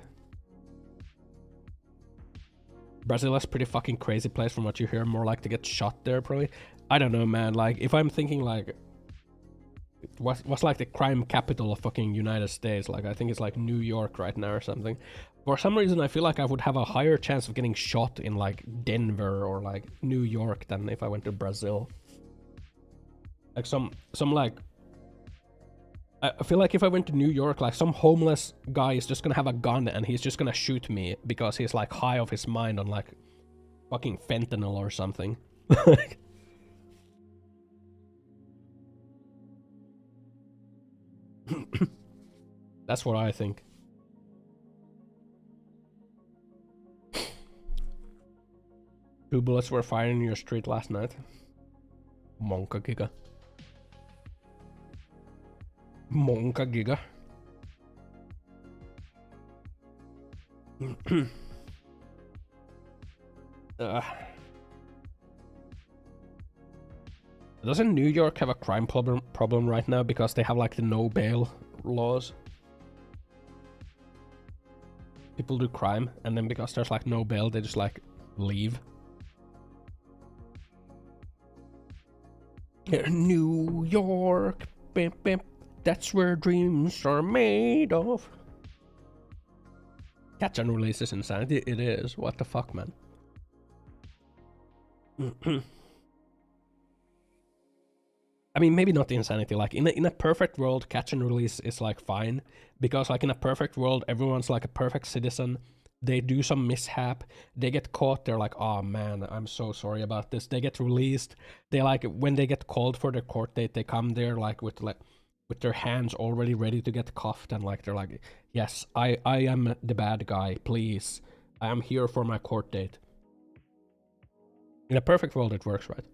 Brazil is a pretty fucking crazy place from what you hear, more like to get shot there probably. I don't know, man, like, if I'm thinking like, what's like the crime capital of fucking United States, like I think it's like New York right now or something. For some reason I feel like I would have a higher chance of getting shot in like Denver or like New York than if I went to Brazil. Like some like, I feel like if I went to New York, like some homeless guy is just gonna have a gun and he's just gonna shoot me because he's like high off his mind on like fucking fentanyl or something. That's what I think. Two bullets were fired in your street last night. Monka giga. Monka giga. Doesn't New York have a crime problem right now because they have like the no bail laws? People do crime and then because there's like no bail they just like leave. New York, bim, bim, that's where dreams are made of. Catch and release is insanity. It is. What the fuck, man? I mean, maybe not the insanity. Like in a perfect world, catch and release is like fine because like in a perfect world, everyone's like a perfect citizen. They do some mishap, they get caught, they're like, oh man, I'm so sorry about this. They get released. They like when they get called for their court date, they come there like with their hands already ready to get cuffed and like they're like, yes, I am the bad guy, please. I am here for my court date. In a perfect world it works, right?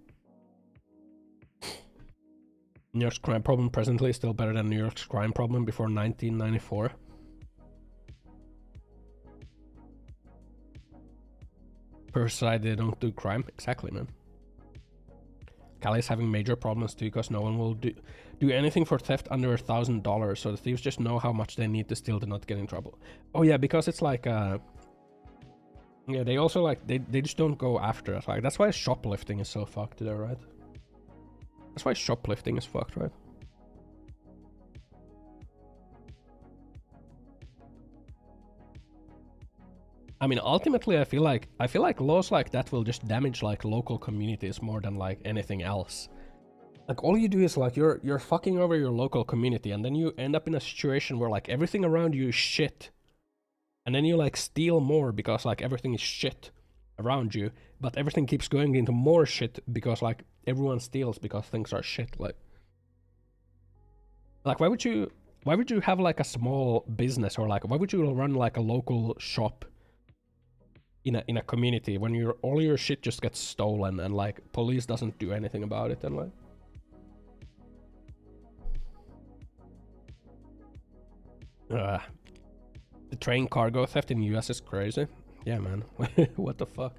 New York's crime problem presently is still better than New York's crime problem before 1994. Per side, they don't do crime. Exactly, man. Cali's having major problems too because no one will do anything for theft under $1,000, so the thieves just know how much they need to steal to not get in trouble. Oh yeah, because it's like yeah, they also like they just don't go after us. Like that's why shoplifting is so fucked there, right? That's why shoplifting is fucked, right? I mean, ultimately, I feel like laws like that will just damage like local communities more than like anything else. Like all you do is like you're fucking over your local community, and then you end up in a situation where like everything around you is shit, and then you like steal more because like everything is shit around you, but everything keeps going into more shit because like everyone steals because things are shit. Like why would you have like a small business, or like why would you run like a local shop in a community when all your shit just gets stolen and like police doesn't do anything about it? And like the train cargo theft in the US is crazy. Yeah, man. What the fuck?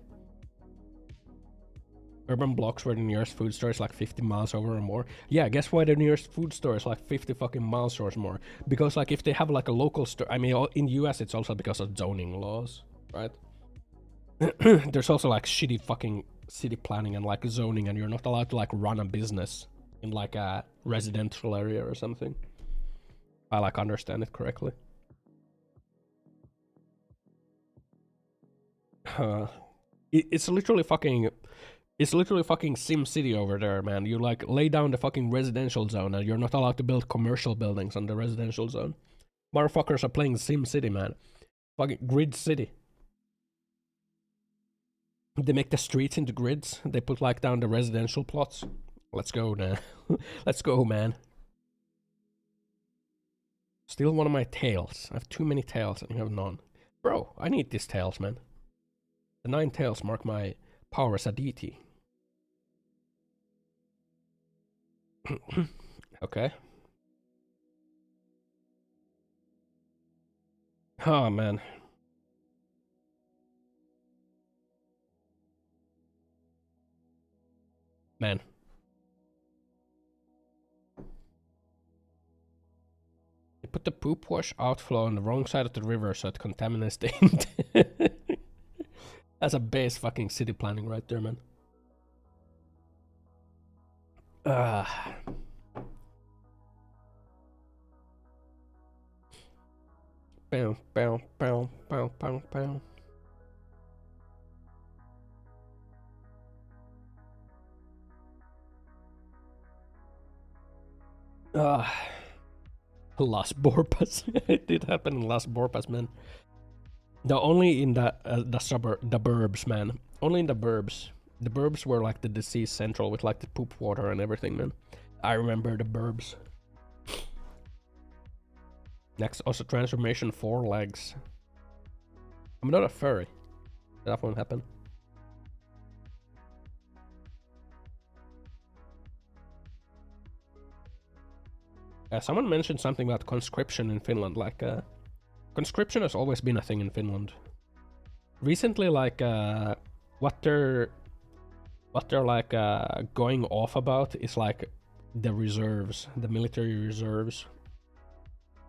Urban blocks where the nearest food store is like 50 miles over or more. Yeah, guess why the nearest food store is like 50 fucking miles or more? Because like if they have like a local store, I mean in the US it's also because of zoning laws, right? There's also like shitty fucking city planning and like zoning, and you're not allowed to like run a business in like a residential area or something. I like understand it correctly. It's literally fucking Sim City over there, man. You like lay down the fucking residential zone and you're not allowed to build commercial buildings on the residential zone. Motherfuckers are playing Sim City, man. Fucking grid city. They make the streets into grids. They put like down the residential plots. Let's go now. Let's go, man. Steal one of my tails. I have too many tails and you have none. Bro, I need these tails, man. The 9 tails mark my power as a deity. Okay. Oh, man. Man. They put the poop wash outflow on the wrong side of the river so it contaminates the intent. That's a base fucking city planning right there, man. Bow, bow, bow, bow, bow, bow. Las Borpas. It did happen in Las Borpas, man. No, only in the burbs, man. Only in the burbs. The burbs were like the disease central with like the poop water and everything, man. I remember the burbs. Next, also transformation 4 legs. I'm not a furry. That won't happen. Someone mentioned something about conscription in Finland. Like, conscription has always been a thing in Finland. Recently, like, what they're like going off about is like the reserves, the military reserves,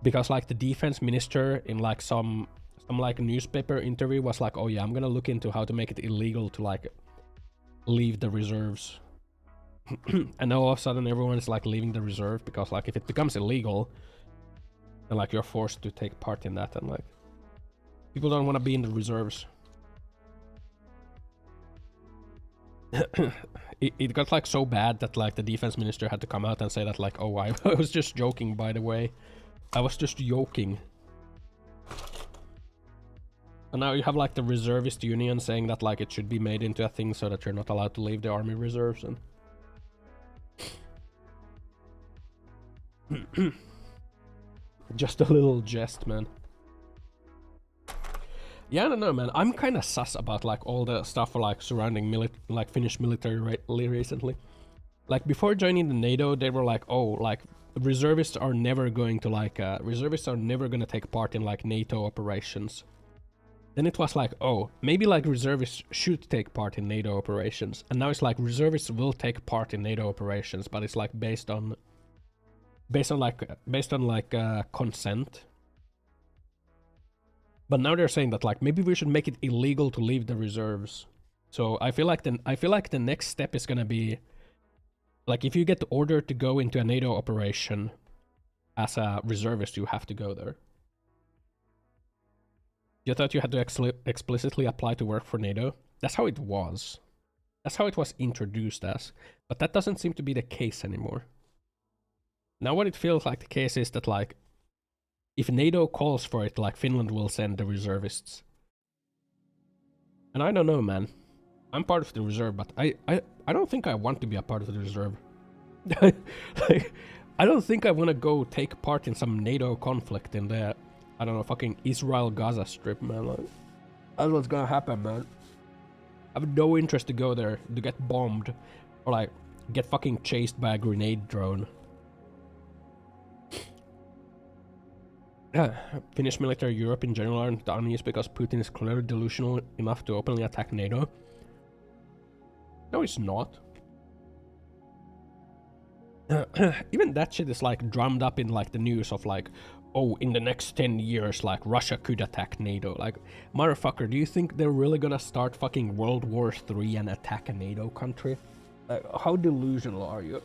because like the defense minister in like some like newspaper interview was like, oh yeah, I'm gonna look into how to make it illegal to like leave the reserves. And now all of a sudden everyone is like leaving the reserve because like if it becomes illegal, then like you're forced to take part in that, and like people don't want to be in the reserves. It got like so bad that like the defense minister had to come out and say that like, oh, I was just joking, by the way. I was just joking. And now you have like the reservist union saying that like it should be made into a thing so that you're not allowed to leave the army reserves, and just a little jest, man. Yeah, I don't know, man. I'm kind of sus about like all the stuff like surrounding like Finnish military recently. Like before joining the NATO, they were like, oh, like reservists are never going to like reservists are never going to take part in like NATO operations. Then it was like, oh, maybe like reservists should take part in NATO operations, and now it's like reservists will take part in NATO operations, but it's like based on consent. But now they're saying that like maybe we should make it illegal to leave the reserves. So I feel like the next step is gonna be like if you get ordered to go into a NATO operation as a reservist, you have to go there. You thought you had to explicitly apply to work for NATO? That's how it was. That's how it was introduced as. But that doesn't seem to be the case anymore. Now what it feels like the case is that like if NATO calls for it, like Finland will send the reservists. And I don't know, man. I'm part of the reserve, but I don't think I want to be a part of the reserve. Like, I don't think I want to go take part in some NATO conflict in the, I don't know, fucking Israel-Gaza strip, man. Like, that's what's gonna happen, man. I have no interest to go there to get bombed or like get fucking chased by a grenade drone. Finnish military Europe in general aren't uneasy because Putin is clearly delusional enough to openly attack NATO. No, he's not. Even that shit is like drummed up in like the news of like, oh, in the next 10 years, like Russia could attack NATO. Like, motherfucker, do you think they're really gonna start fucking World War III and attack a NATO country? Like, how delusional are you?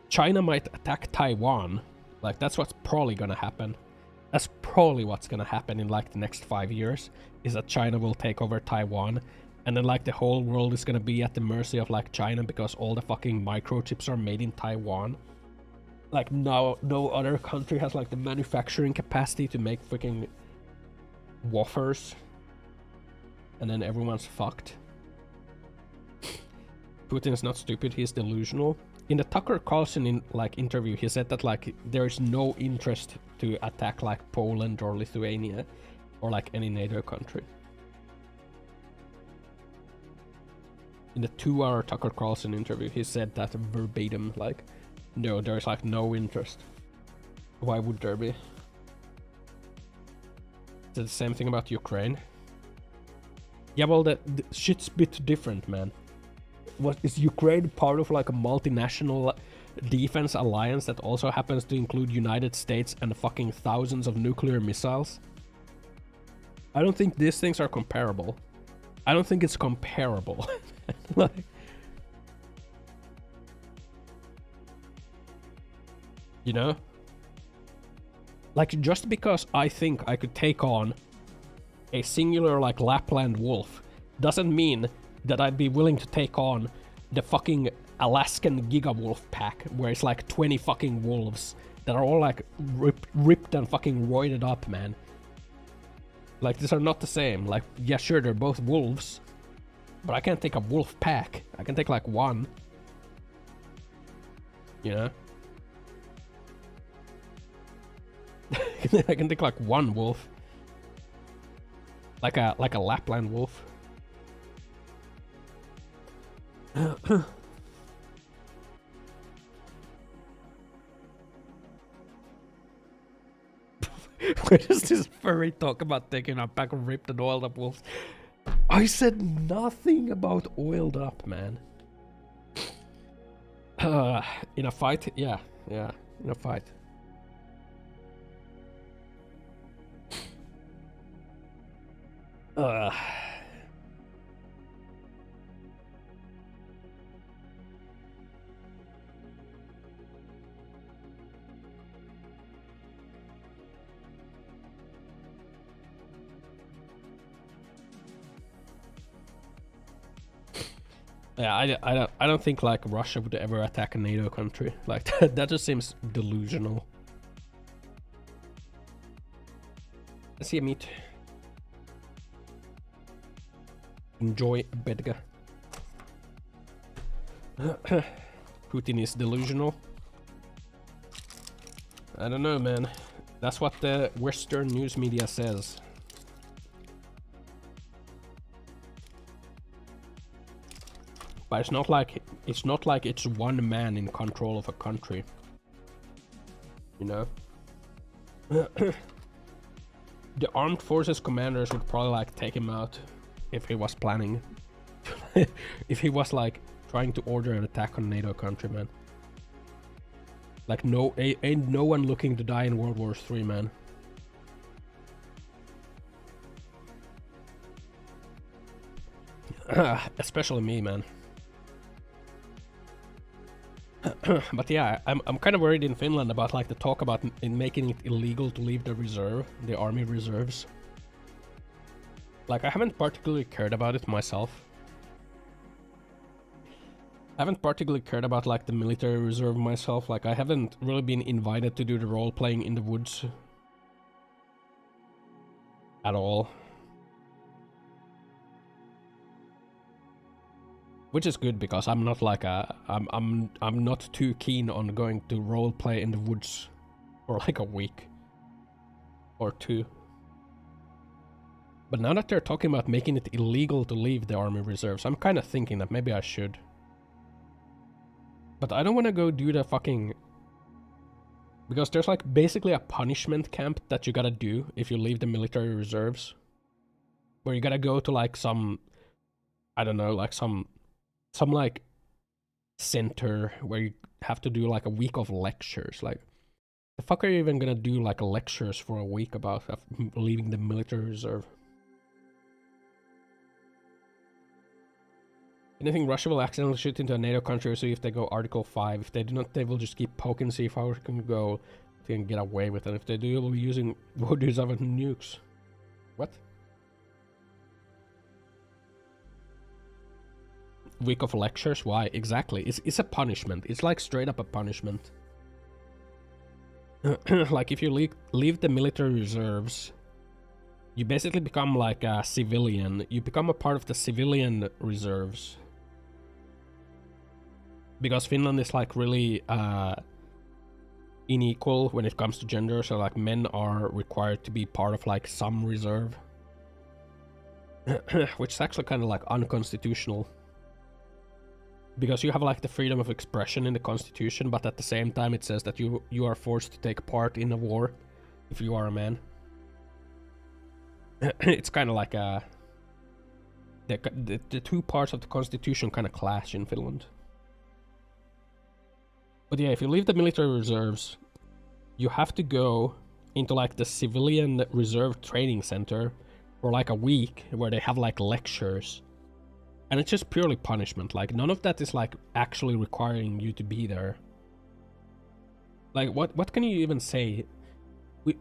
China might attack Taiwan. Like, that's what's probably gonna happen. That's probably what's gonna happen in like the next 5 years, is that China will take over Taiwan, and then like the whole world is gonna be at the mercy of like China because all the fucking microchips are made in Taiwan. Like no other country has like the manufacturing capacity to make freaking wafers, and then everyone's fucked. Putin is not stupid, he's delusional. In the Tucker Carlson interview, he said that like there is no interest to attack like Poland or Lithuania or like any NATO country. In the 2-hour Tucker Carlson interview, he said that verbatim, like, no, there's like no interest. Why would there be? Is it the same thing about Ukraine? Yeah, well, the shit's a bit different, man. What is Ukraine part of like a multinational defense alliance that also happens to include United States and fucking thousands of nuclear missiles? I don't think these things are comparable. I don't think it's comparable. Like, you know? Like, just because I think I could take on a singular like Lapland wolf doesn't mean that I'd be willing to take on the fucking Alaskan Giga Wolf pack, where it's like 20 fucking wolves that are all like ripped and fucking roided up, man. Like, these are not the same. Like, yeah, sure, they're both wolves, but I can't take a wolf pack. I can take like one. You know? I can take like one wolf. Like a Lapland wolf. Where does this furry talk about taking a pack of ripped and oiled up wolves? I said nothing about oiled up, man. In a fight? Yeah, in a fight. Yeah, I don't think like Russia would ever attack a NATO country. Like that just seems delusional. I see a meat. Enjoy Bedga. Putin is delusional. I don't know, man. That's what the Western news media says. But it's not like it's one man in control of a country. You know? The armed forces commanders would probably like take him out if he was planning. If he was like trying to order an attack on NATO country, man. Like ain't no one looking to die in World War III, man. Especially me, man. But yeah, I'm kind of worried in Finland about like the talk about making it illegal to leave the army reserves. Like I haven't particularly cared about it myself. I haven't particularly cared about like the military reserve myself. Like I haven't really been invited to do the role playing in the woods at all. Which is good because I'm not like I'm not too keen on going to roleplay in the woods for like a week or two. But now that they're talking about making it illegal to leave the army reserves, I'm kind of thinking that maybe I should. But I don't want to go do the fucking... Because there's like basically a punishment camp that you gotta do if you leave the military reserves. Where you gotta go to like some... I don't know, like some like center where you have to do like a week of lectures. Like, the fuck are you even gonna do like lectures for a week about leaving the military reserve? Anything Russia will accidentally shoot into a NATO country or see if they go Article 5. If they do not, they will just keep poking, see if ours can go, they can get away with it. If they do, they'll be using Vodus of nukes. What? Week of lectures? Why? Exactly. It's a punishment. It's like straight up a punishment. Like if you leave the military reserves, you basically become like a civilian. You become a part of the civilian reserves. Because Finland is like really unequal when it comes to gender, so like men are required to be part of like some reserve. Which is actually kind of like unconstitutional. Because you have like the freedom of expression in the constitution, but at the same time it says that you are forced to take part in a war if you are a man. It's kind of like the two parts of the constitution kind of clash in Finland. But yeah, if you leave the military reserves, you have to go into like the civilian reserve training center for like a week where they have like lectures. And it's just purely punishment. Like none of that is like actually requiring you to be there. Like what can you even say?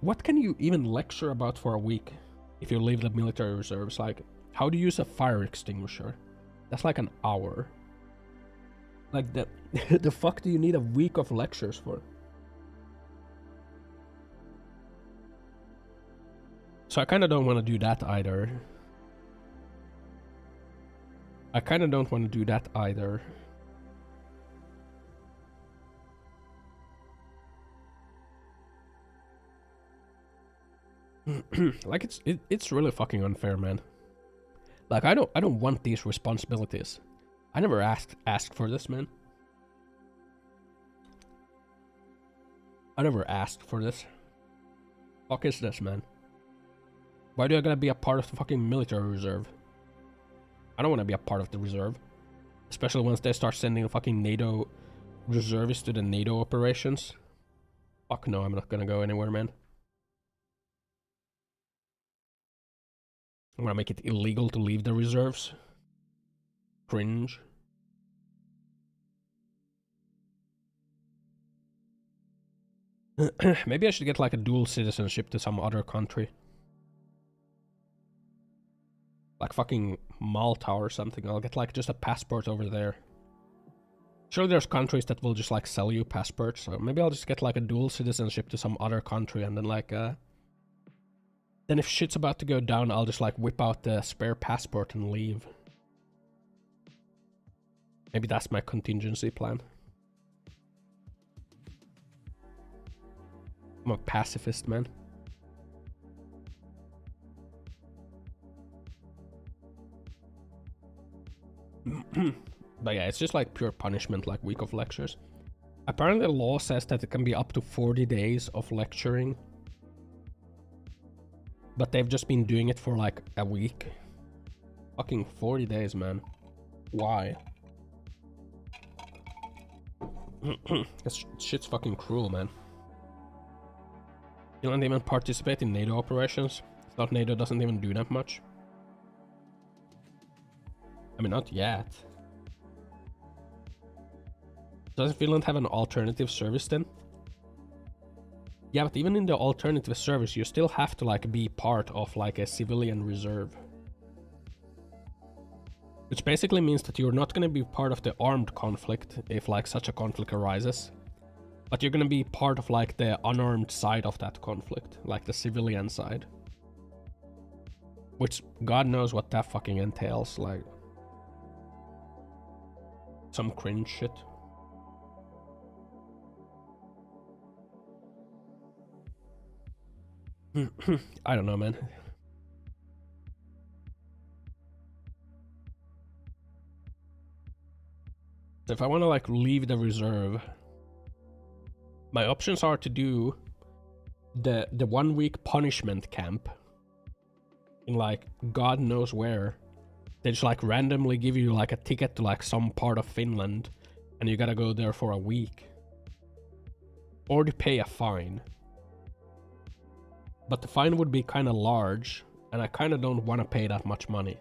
What can you even lecture about for a week if you leave the military reserves? Like how to use a fire extinguisher? That's like an hour. Like that. The fuck do you need a week of lectures for? So I kind of don't want to do that either. Like it's really fucking unfair, man. Like I don't want these responsibilities. I never asked for this, man. I never asked for this. Fuck is this, man? Why do I gotta be a part of the fucking military reserve? I don't want to be a part of the reserve. Especially once they start sending fucking NATO reservists to the NATO operations. Fuck no, I'm not gonna go anywhere, man. I'm gonna make it illegal to leave the reserves. Cringe. Maybe I should get like a dual citizenship to some other country. Like fucking Malta or something. I'll get like just a passport over there. Surely there's countries that will just like sell you passports. So maybe I'll just get like a dual citizenship to some other country and then like then if shit's about to go down, I'll just like whip out the spare passport and leave. Maybe that's my contingency plan. I'm a pacifist, man. But yeah, it's just like pure punishment, like week of lectures. Apparently the law says that it can be up to 40 days of lecturing. But they've just been doing it for like a week. Fucking 40 days, man. Why? This shit's fucking cruel, man. You don't even participate in NATO operations. I thought NATO doesn't even do that much. I mean, not yet. Doesn't Finland have an alternative service then? Yeah, but even in the alternative service, you still have to like be part of like a civilian reserve. Which basically means that you're not going to be part of the armed conflict if like such a conflict arises. But you're going to be part of like the unarmed side of that conflict, like the civilian side. Which God knows what that fucking entails, like some cringe shit. I don't know, man. So if I want to like leave the reserve, my options are to do the 1 week punishment camp in like God knows where. They just like randomly give you like a ticket to like some part of Finland and you gotta go there for a week. Or to pay a fine. But the fine would be kind of large and I kind of don't want to pay that much money.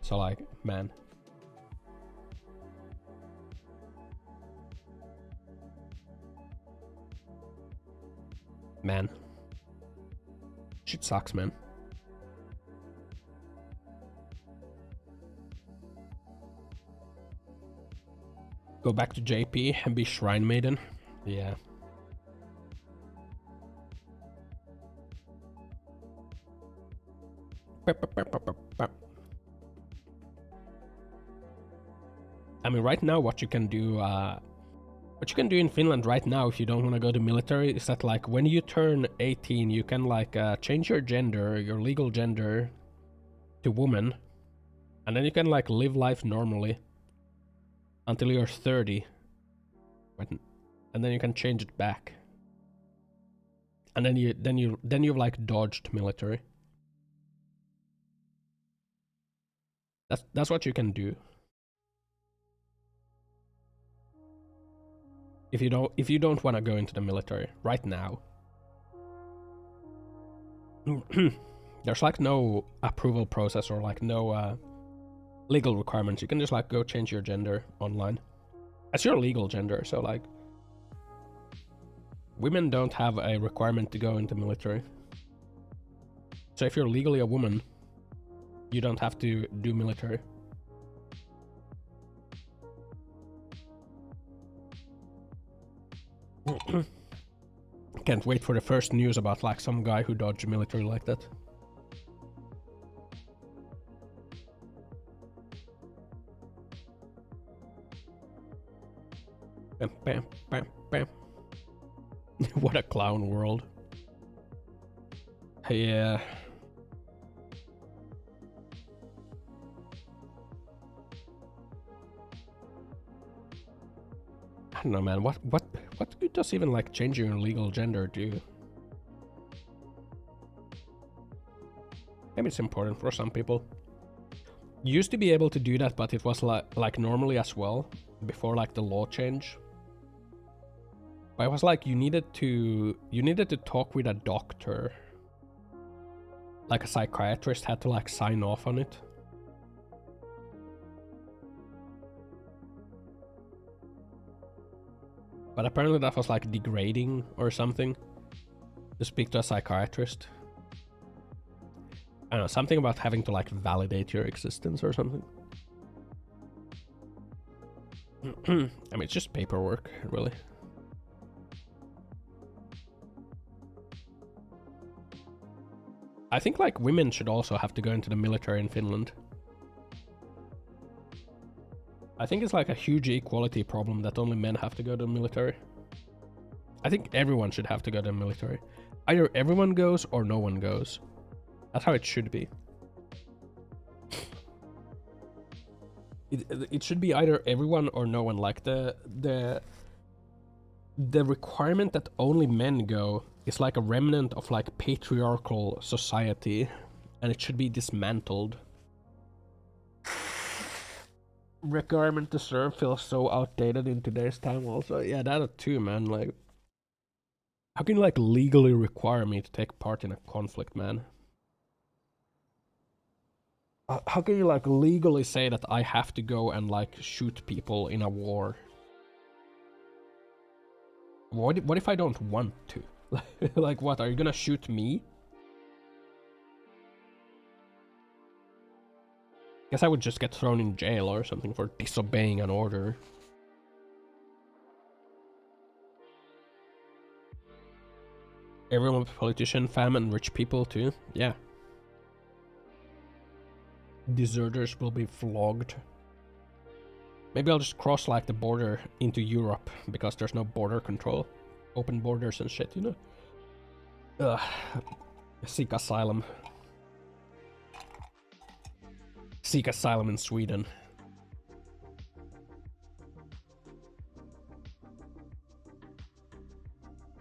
So like, man. Man. Shit sucks, man. Go back to JP and be Shrine Maiden. Yeah. I mean, right now, what you can do in Finland right now, if you don't want to go to military, is that like when you turn 18, you can like change your gender, your legal gender, to woman, and then you can like live life normally until you're 30, and then you can change it back, and then you've like dodged military. That's what you can do. If you don't want to go into the military right now. There's like no approval process or like no legal requirements. You can just like go change your gender online. That's your legal gender, so like women don't have a requirement to go into military. So if you're legally a woman, you don't have to do military. Can't wait for the first news about like some guy who dodged military like that. Bam, bam, bam, bam. What a clown world. Yeah. I don't know, man. What good does even like changing your legal gender do? Maybe it's important for some people. You used to be able to do that, but it was like normally as well before like the law change. But it was like you needed to talk with a doctor. Like a psychiatrist had to like sign off on it. But apparently that was like degrading or something to speak to a psychiatrist. I don't know, something about having to like validate your existence or something. I mean, it's just paperwork, really. I think like women should also have to go into the military in Finland. I think it's like a huge equality problem that only men have to go to the military. I think everyone should have to go to the military. Either everyone goes or no one goes. That's how it should be. It should be either everyone or no one. Like the requirement that only men go is like a remnant of like patriarchal society, and it should be dismantled. Requirement to serve feels so outdated in today's time also. Yeah, that too, man. Like, how can you like legally require me to take part in a conflict, man? How can you like legally say that I have to go and like shoot people in a war? What if I don't want to? Like what, are you gonna shoot me? Guess I would just get thrown in jail or something for disobeying an order. Everyone, politician, famine, rich people too. Yeah. Deserters will be flogged. Maybe I'll just cross like the border into Europe because there's no border control. Open borders and shit, you know? Ugh. Seek asylum. Seek asylum in Sweden.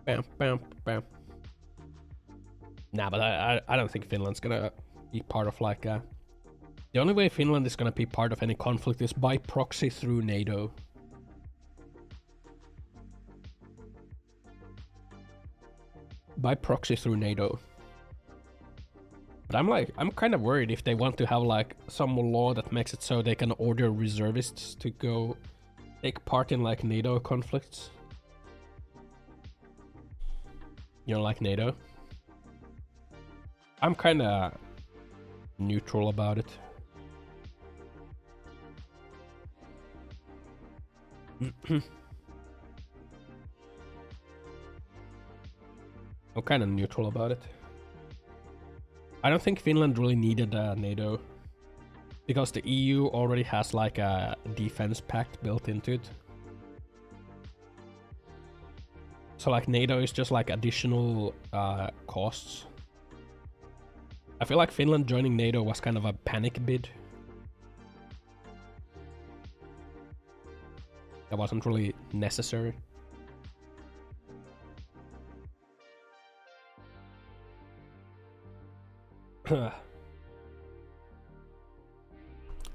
Bam, bam, bam. Nah, but I don't think Finland's gonna be part of like a... The only way Finland is gonna be part of any conflict is by proxy through NATO. By proxy through NATO. But I'm kind of worried if they want to have like some law that makes it so they can order reservists to go take part in like NATO conflicts. You know, like NATO. I'm kind of neutral about it. I'm kind of neutral about it. I don't think Finland really needed NATO, because the EU already has like a defense pact built into it. So like NATO is just like additional costs. I feel like Finland joining NATO was kind of a panic bid. That wasn't really necessary.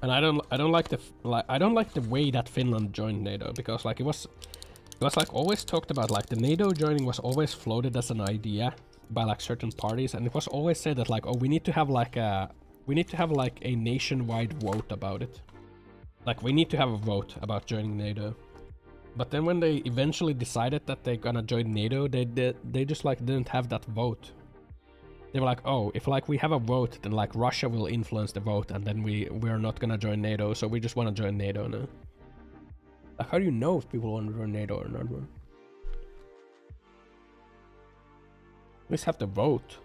And I don't like the way that Finland joined NATO, because like it was like always talked about, like the NATO joining was always floated as an idea by like certain parties, and it was always said that like, oh, we need to have like a nationwide vote about it. Like we need to have a vote about joining NATO. But then when they eventually decided that they're gonna join NATO, they just like didn't have that vote. They were like, oh, if like we have a vote, then like Russia will influence the vote, and then we're not gonna join NATO, so we just wanna join NATO now. Like, how do you know if people want to join NATO or not, man? At least have to vote.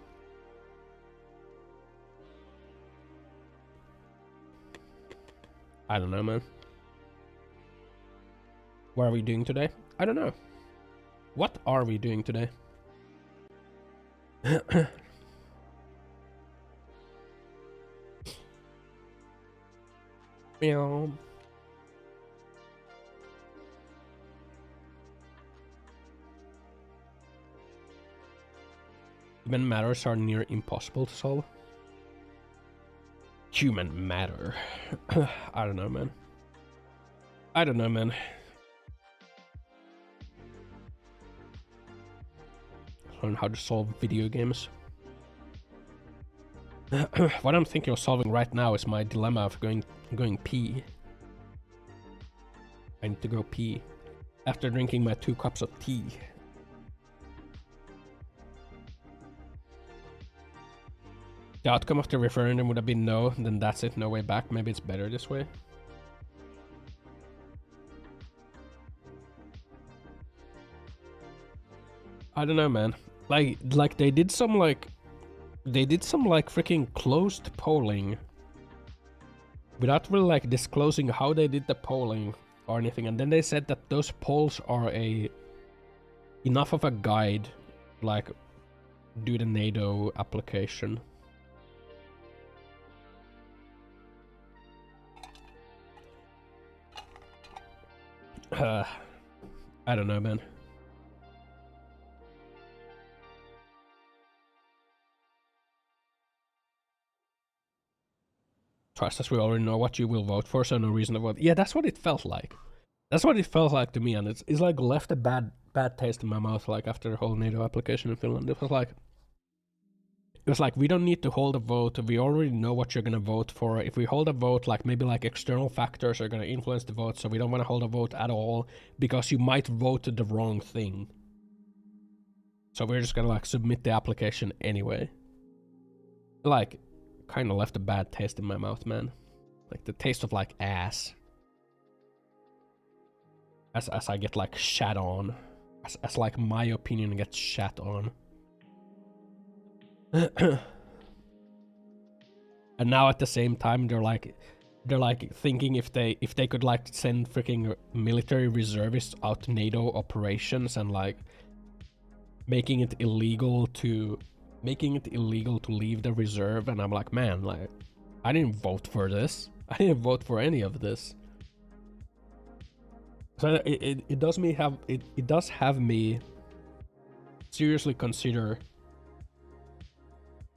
I don't know, man. What are we doing today? I don't know. What are we doing today? Meow. Human matters are near impossible to solve. Human matter. I don't know, man. I don't know, man. Learn how to solve video games. What I'm thinking of solving right now is my dilemma of going pee. I need to go pee after drinking my 2 cups of tea. The outcome of the referendum would have been no, then that's it, no way back. Maybe it's better this way. I don't know, man. Like they did some freaking closed polling without really like disclosing how they did the polling or anything, and then they said that those polls are enough of a guide, like do the NATO application. I don't know, man. Trust us, we already know what you will vote for, so no reason to vote. Yeah, that's what it felt like. That's what it felt like to me, and it's like left a bad taste in my mouth, like after the whole NATO application in Finland. It was like we don't need to hold a vote. We already know what you're gonna vote for. If we hold a vote, like maybe like external factors are gonna influence the vote, so we don't want to hold a vote at all because you might vote the wrong thing. So we're just gonna like submit the application anyway. Like, kind of left a bad taste in my mouth, man. Like the taste of like ass. As I get like shat on. As like my opinion gets shat on. And now at the same time they're like thinking if they could like send freaking military reservists out to NATO operations and like making it illegal to leave the reserve, and I'm like, man, like I didn't vote for this. I didn't vote for any of this. So it does have me seriously consider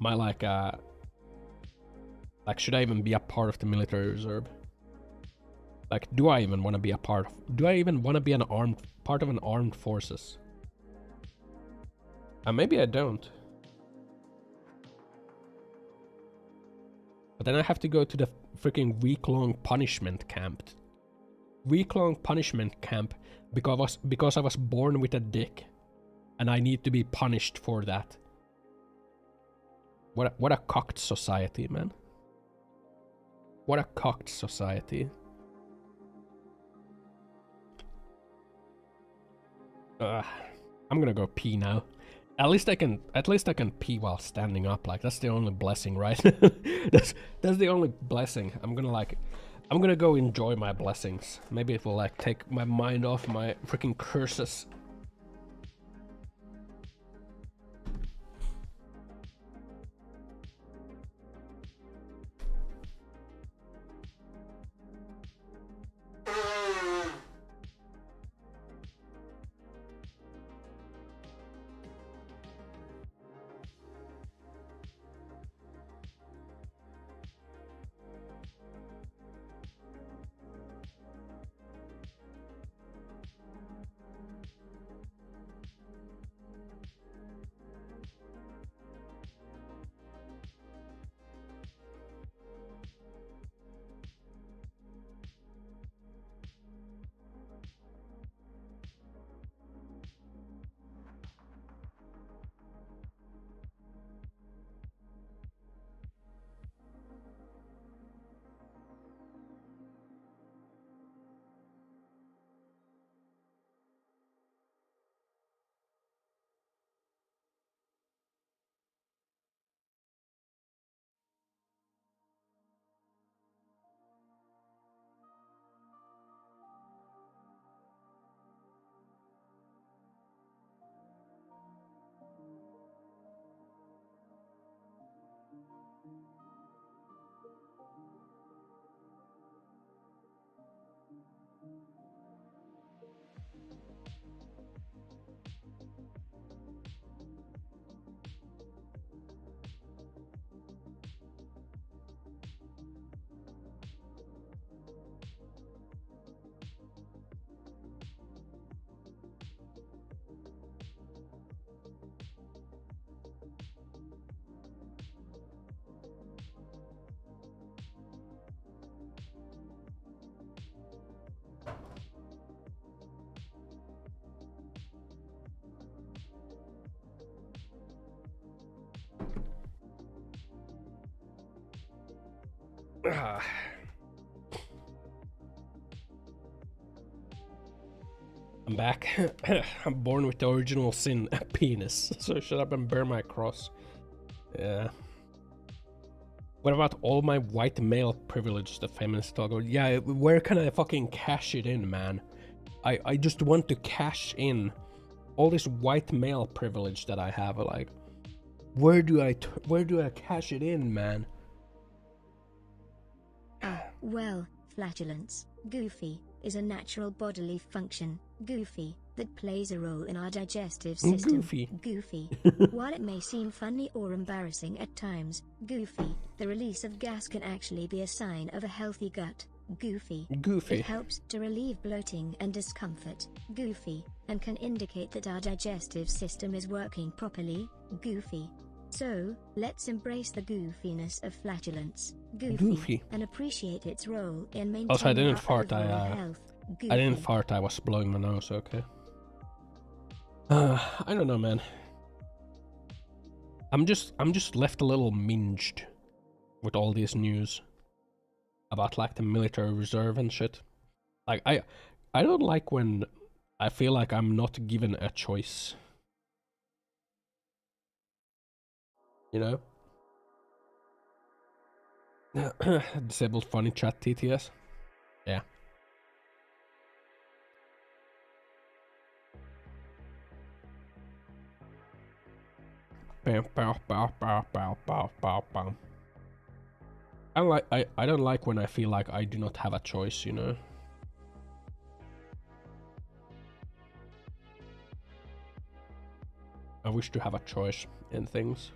my like should I even be a part of the military reserve? Like, do I even want to be a part of? Do I even want to be part of an armed forces? And maybe I don't. But then I have to go to the freaking week-long punishment camp. Week-long punishment camp because I was born with a dick, and I need to be punished for that. What a cocked society, man. What a cocked society. I'm gonna go pee now. At least I can pee while standing up. Like, that's the only blessing, right? that's the only blessing. I'm gonna go enjoy my blessings. Maybe it will like take my mind off my freaking curses. I'm back. I'm born with the original sin, a penis. So shut up and bear my cross. Yeah. What about all my white male privilege, the feminists talk about? Yeah, where can I fucking cash it in, man? I just want to cash in all this white male privilege that I have. Like, where do I cash it in, man? Well, flatulence, goofy, is a natural bodily function, goofy, that plays a role in our digestive system. Goofy. While it may seem funny or embarrassing at times, goofy, the release of gas can actually be a sign of a healthy gut. Goofy. It helps to relieve bloating and discomfort. Goofy, and can indicate that our digestive system is working properly. Goofy. So, let's embrace the goofiness of flatulence. Goofy. And appreciate its role in maintaining also, I didn't fart. health. I didn't fart. I was blowing my nose. Okay. I don't know, man. I'm just left a little minged with all this news about like the military reserve and shit. Like I don't like when I feel like I'm not given a choice. You know? Disabled funny chat TTS. Yeah. I don't like when I feel like I do not have a choice, you know. I wish to have a choice in things.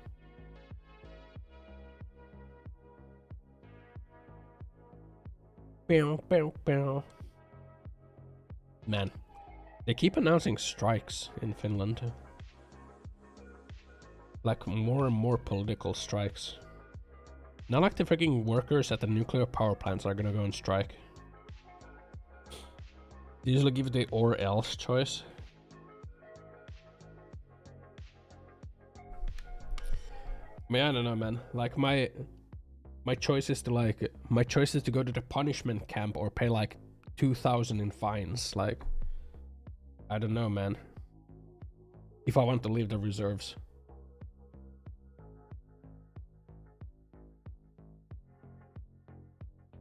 Man, they keep announcing strikes in Finland. Like more and more political strikes. Not like the freaking workers at the nuclear power plants are gonna go on strike. They usually give the or else choice. I mean, I don't know, man. Like my choice is to go to the punishment camp or pay like 2,000 in fines. Like, I don't know, man. If I want to leave the reserves.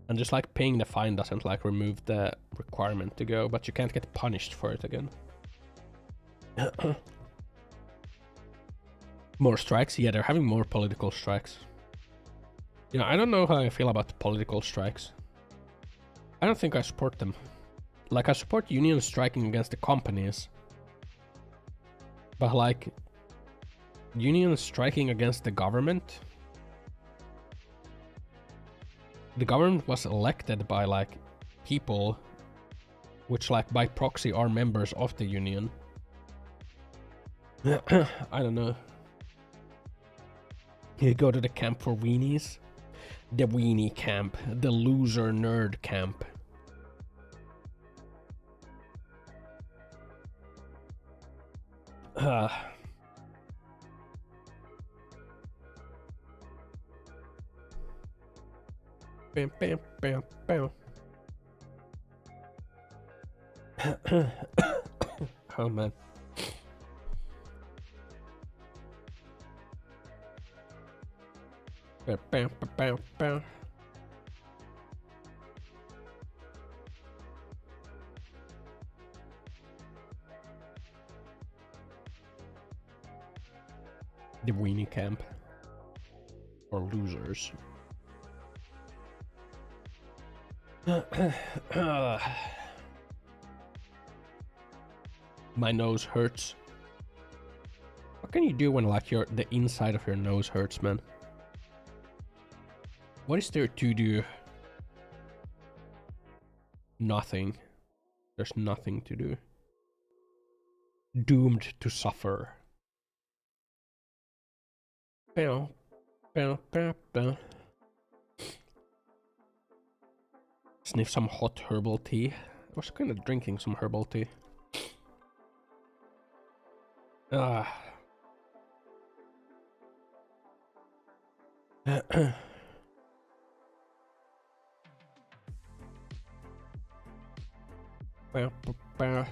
And just like paying the fine doesn't like remove the requirement to go, but you can't get punished for it again. More strikes? Yeah, they're having more political strikes. You know, I don't know how I feel about the political strikes. I don't think I support them. Like, I support unions striking against the companies. But like, unions striking against the government? The government was elected by like people which like by proxy are members of the union. I don't know. You go to the camp for weenies. The weenie camp. The loser nerd camp. Bam, bam, bam, bam. Oh man. Bam, bam, bam, bam. The weenie camp. Or losers. My nose hurts. What can you do when like the inside of your nose hurts, man? What is there to do? Nothing. There's nothing to do. Doomed to suffer. Bow, bow, bow, bow. Sniff some hot herbal tea. I was kind of drinking some herbal tea. Ah. Bow, bow, bow.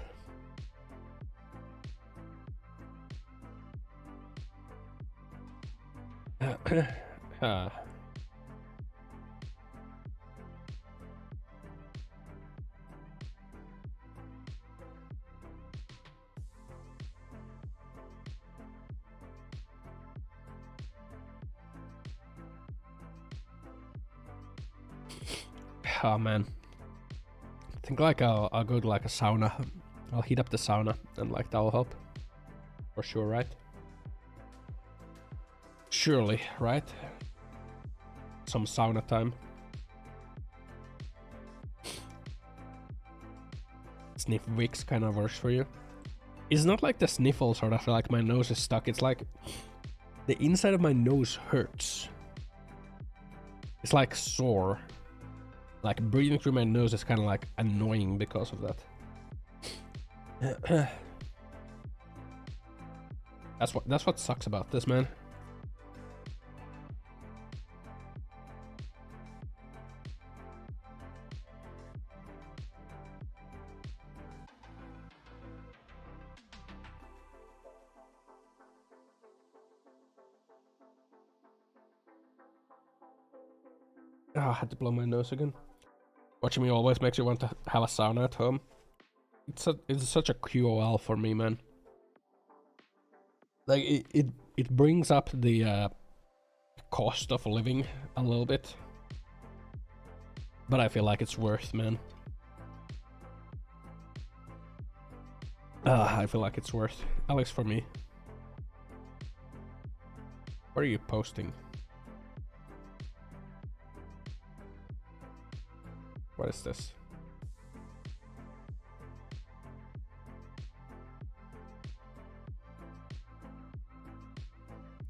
Ah. Oh man, I think like I'll go to like a sauna. I'll heat up the sauna and like that'll help for sure, right? Surely, right? Some sauna time. Sniff Vicks kind of works for you. It's not like the sniffles or that like my nose is stuck. It's like the inside of my nose hurts. It's like sore. Like breathing through my nose is kind of like annoying because of that. That's what sucks about this, man. Oh, I had to blow my nose again. Watching me always makes you want to have a sauna at home. It's such a QOL for me, man. Like it brings up the cost of living a little bit, but I feel like it's worth, man. I feel like it's worth, at least for me. What are you posting? What is this?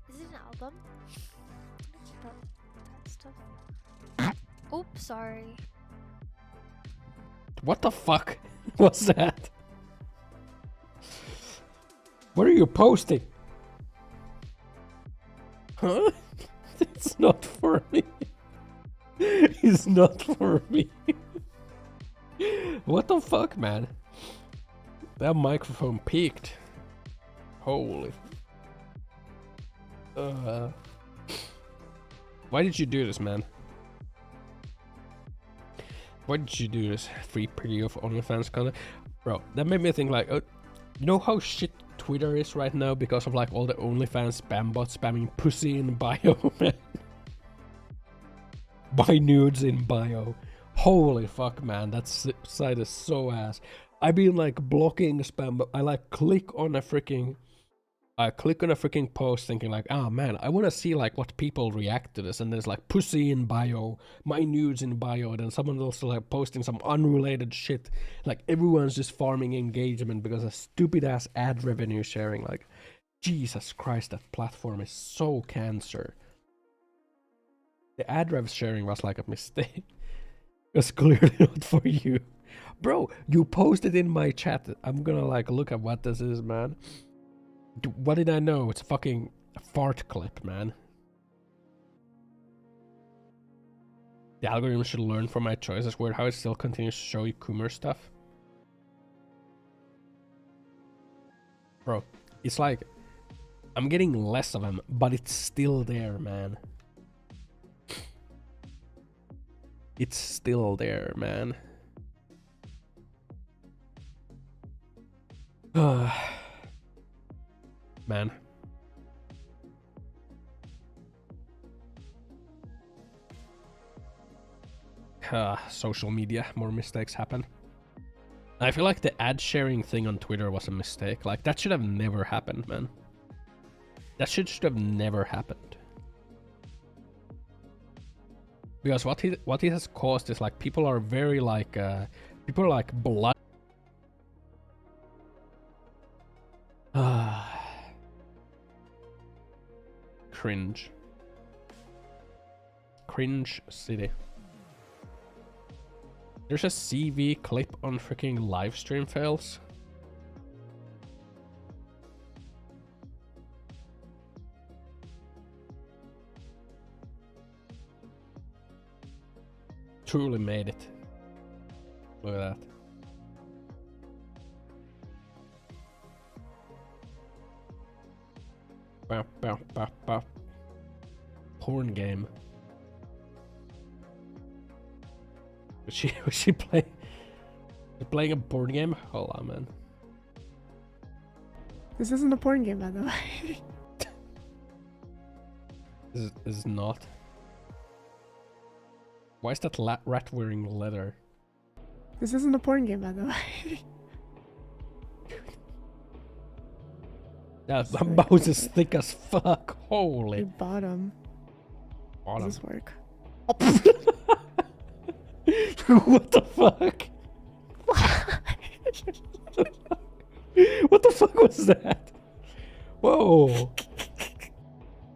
Is it an album? That stuff. Oops, sorry. What the fuck was that? What are you posting? Huh? It's not for me. It's not for me. What the fuck, man? That microphone peaked. Holy. Why did you do this, man? Why did you do this? Free preview of OnlyFans content? Bro, that made me think like, you know how shit Twitter is right now because of like all the OnlyFans spam bots spamming pussy in bio, man. Buy nudes in bio. Holy fuck, man, that site is so ass. I've been like blocking spam, but I like click on a freaking post thinking like, ah man, I want to see like what people react to this, and there's like pussy in bio, my nudes in bio, and then someone else like posting some unrelated shit. Like everyone's just farming engagement because of stupid ass ad revenue sharing. Like, Jesus Christ, that platform is so cancer. The ad rev sharing was like a mistake. It's clearly not for you. Bro, you posted in my chat. I'm gonna like look at what this is, man. What did I know? It's a fucking fart clip, man. The algorithm should learn from my choices. Weird how it still continues to show you Coomer stuff. Bro, it's like I'm getting less of them, but it's still there, man. It's still there, man. Man. Social media, more mistakes happen. I feel like the ad sharing thing on Twitter was a mistake. Like, that should have never happened, man. That should have never happened. Because what he has caused is like people are very like people are like blood. Cringe. Cringe city. There's a CV clip on freaking livestream fails. Truly made it. Look at that. Bow, bow, bow, bow. Porn game. Was she playing a porn game? Hold on, man. This isn't a porn game, by the way. This is not. Why is that rat wearing leather? This isn't a porn game, by the way. That mouse is thick as fuck. Holy. Bottom. Bottom. Does this work? What the fuck? What the fuck was that? Whoa.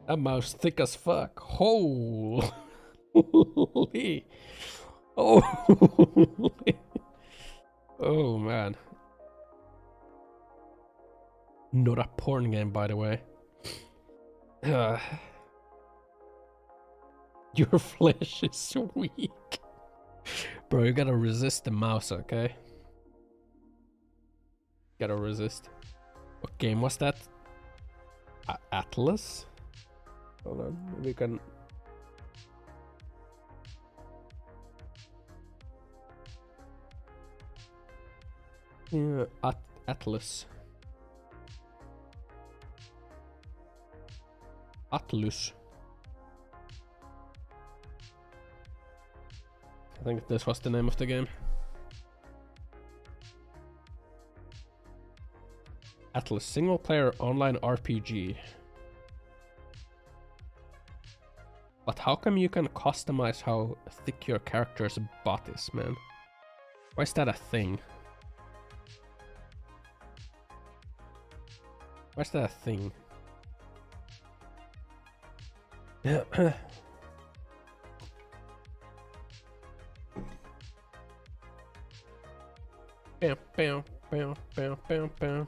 That mouse thick as fuck. Holy. Holy. Oh man. Not a porn game, by the way. Your flesh is so weak. Bro, you gotta resist the mouse, okay? Gotta resist. What game was that? Atlas? Hold on, maybe we can... Yeah, Atlas. Atlus. I think this was the name of the game. Atlas, single player online RPG. But how come you can customize how thick your character's butt is, man? Why is that a thing? Why is that a thing? Yeah. Bam, bam, bam, bam, bam, bam.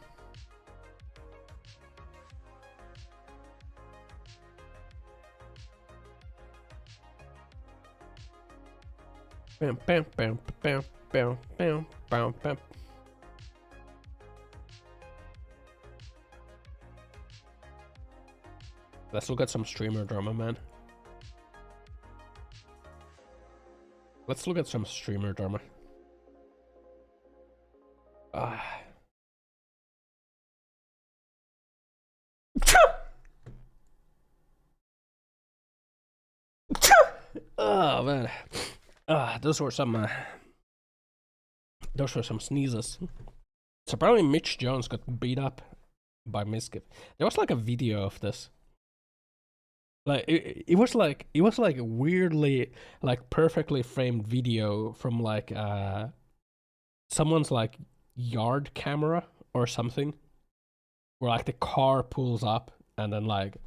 Bam, bam, bam, bam, bam, bam, bam, bam. Let's look at some streamer drama, man. Let's look at some streamer drama. Oh man. Those were some sneezes. So apparently Mitch Jones got beat up by Miskiff. There was like a video of this. Like it was like a weirdly like perfectly framed video from like someone's like yard camera or something, where like the car pulls up and then like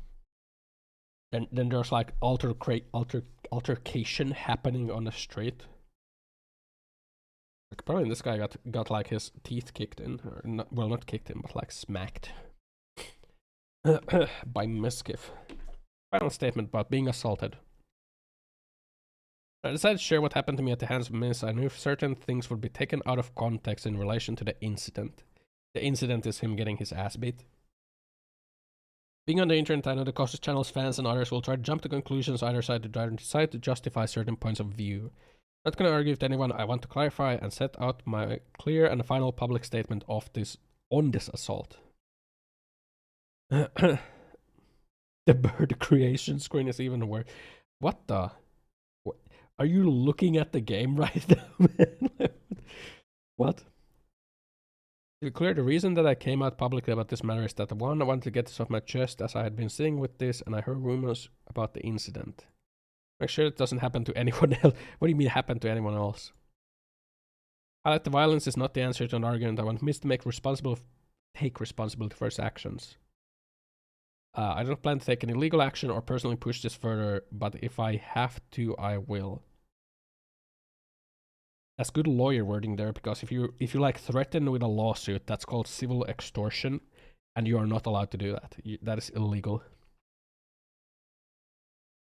then there's like altercation happening on the street. Like, apparently this guy got like his teeth kicked in, or not, well, not kicked in, but like smacked by Miskiff. Final statement about being assaulted. I decided to share what happened to me at the hands of Miss. I knew certain things would be taken out of context in relation to the incident. The incident is him getting his ass beat. Being on the internet, I know the Cautious Channel's fans and others will try to jump to conclusions either side to decide to justify certain points of view. Not gonna argue with anyone. I want to clarify and set out my clear and final public statement of this assault. The bird creation screen is even worse. What the? Are you looking at the game right now, man? What? To be clear, the reason that I came out publicly about this matter is that one, I wanted to get this off my chest as I had been sitting with this and I heard rumors about the incident. Make sure it doesn't happen to anyone else. What do you mean happen to anyone else? Highlight the violence is not the answer to an argument. I want Miss to take responsibility for his actions. I don't plan to take any legal action or personally push this further, but if I have to, I will. That's good lawyer wording there, because if you like threaten with a lawsuit, that's called civil extortion, and you are not allowed to do that. That is illegal.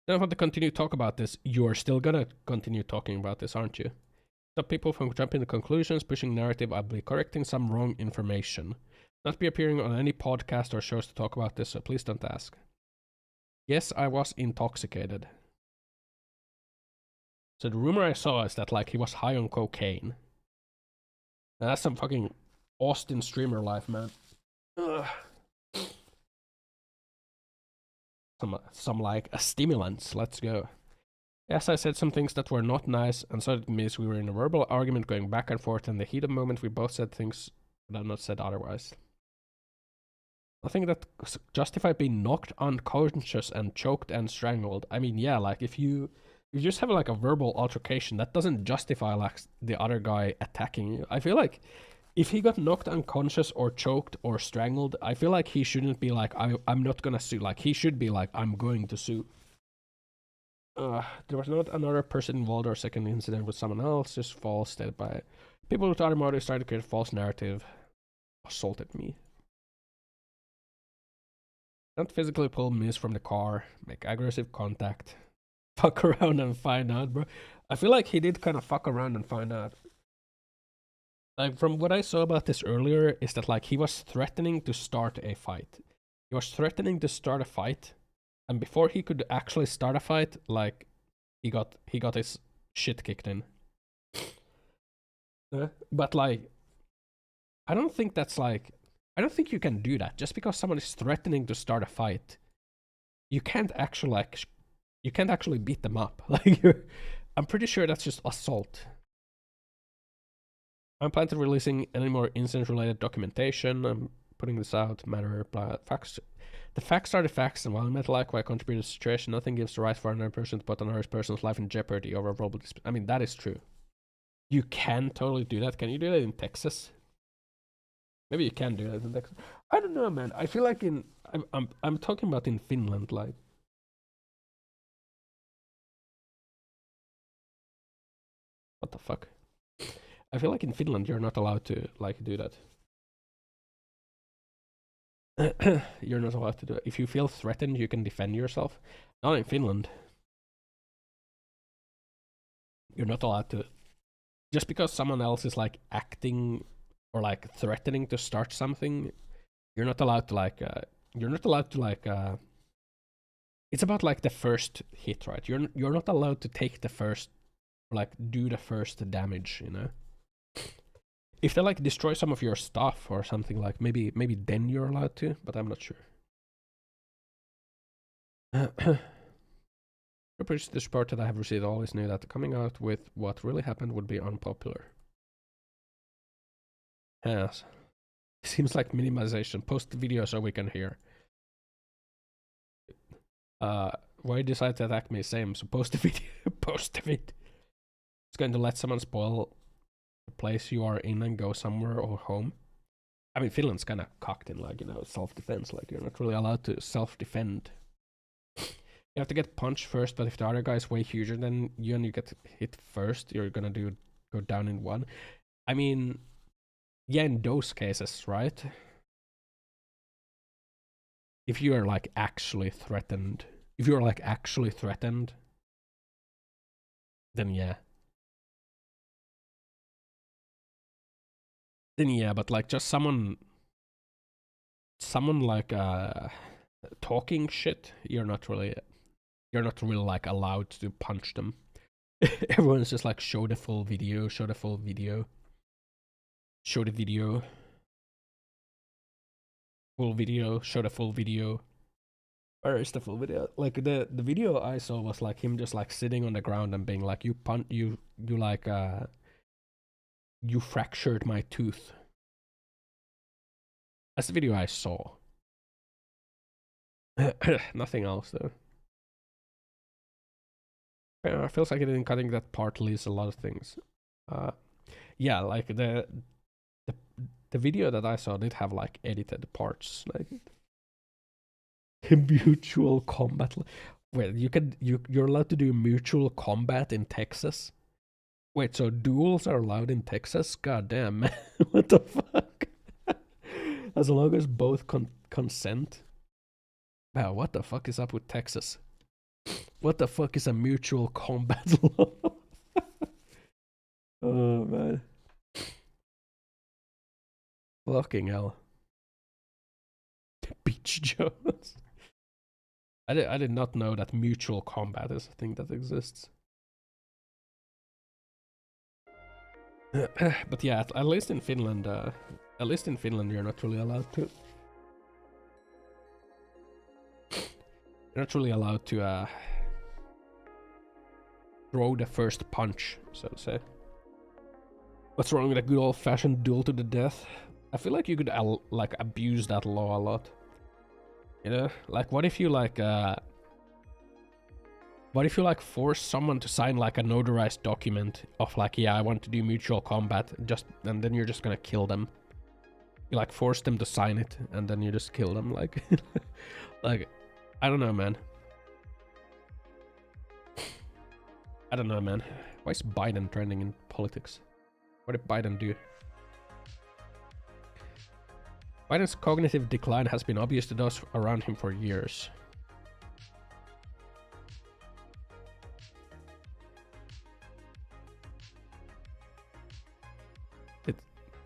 I don't want to continue to talk about this. You are still gonna continue talking about this, aren't you? Stop people from jumping to conclusions, pushing narrative. I'll be correcting some wrong information. Not be appearing on any podcast or shows to talk about this, so please don't ask. Yes, I was intoxicated. So the rumor I saw is that like he was high on cocaine. Now, that's some fucking Austin streamer life, man. Ugh. Some like stimulants. Let's go. Yes, I said some things that were not nice, and so it means we were in a verbal argument going back and forth. In the heat of the moment, we both said things that I've not said otherwise. Nothing that justified being knocked unconscious and choked and strangled. I mean, yeah, like if you just have like a verbal altercation, that doesn't justify like the other guy attacking you. I feel like if he got knocked unconscious or choked or strangled, I feel like he shouldn't be like, I'm not gonna sue. Like he should be like, I'm going to sue. There was not another person involved or second incident with someone else, just false stated by people with other motives trying to create a false narrative. Assaulted me. Don't physically pull Miss from the car, make aggressive contact, fuck around and find out, bro. I feel like he did kind of fuck around and find out. Like from what I saw about this earlier is that like he was threatening to start a fight. He was threatening to start a fight, and before he could actually start a fight, like he got his shit kicked in. But like, I don't think that's like, I don't think you can do that. Just because someone is threatening to start a fight, you can't actually like, you can't actually beat them up. Like, I'm pretty sure that's just assault. I'm planning to releasing any more incident-related documentation. I'm putting this out. Matter, blah, facts. The facts are the facts, and while I meant like why I contributed to the situation, nothing gives the right for another person to put another person's life in jeopardy over a verbal dispute. I mean, that is true. You can totally do that. Can you do that in Texas? Maybe you can do that in Texas. I don't know, man. I feel like in I'm talking about in Finland, like. What the fuck? I feel like in Finland you're not allowed to like do that. You're not allowed to do it. If you feel threatened, you can defend yourself. Not in Finland. You're not allowed to. Just because someone else is like acting or like threatening to start something, you're not allowed to like. You're not allowed to like. It's about like the first hit, right? You're not allowed to take the first, like do the first damage, you know. If they like destroy some of your stuff or something, like maybe then you're allowed to, but I'm not sure. The support that I have received always knew that coming out with what really happened would be unpopular. Yes. Seems like minimization. Post the video so we can hear. Why you decide to attack me? Same. So post the video. Post the video. It's going to let someone spoil the place you are in and go somewhere or home. I mean, Finland's kind of cocked in, like, you know, self-defense. Like, you're not really allowed to self-defend. You have to get punched first, but if the other guy is way huger than you and you get hit first, you're gonna go down in one. I mean, yeah, in those cases, right? If you are like actually threatened, then yeah. Then yeah, but like just someone like talking shit, you're not really like allowed to punch them. Everyone's just like show the video. Where is the full video? Like the video I saw was like him just like sitting on the ground and being like, you fractured my tooth. That's the video I saw. Nothing else though. It feels like in cutting that part leaves a lot of things. Yeah, like the video that I saw did have like edited parts, like mutual combat. Wait, you're allowed to do mutual combat in Texas? Wait, so duels are allowed in Texas? God damn, man. What the fuck? As long as both consent. Wow, what the fuck is up with Texas? What the fuck is a mutual combat law? Oh man. Fucking hell. Beach Jones. I did not know that mutual combat is a thing that exists. But yeah, at least in Finland, you're not really allowed to. You're not really allowed to throw the first punch, so to say. What's wrong with a good old-fashioned duel to the death? I feel like you could like abuse that law a lot. You know, like what if you like force someone to sign like a notarized document of like, yeah, I want to do mutual combat, and then you're just gonna kill them. You like force them to sign it, and then you just kill them, like, like, I don't know, man. I don't know, man. Why is Biden trending in politics? What did Biden do? Biden's cognitive decline has been obvious to those around him for years.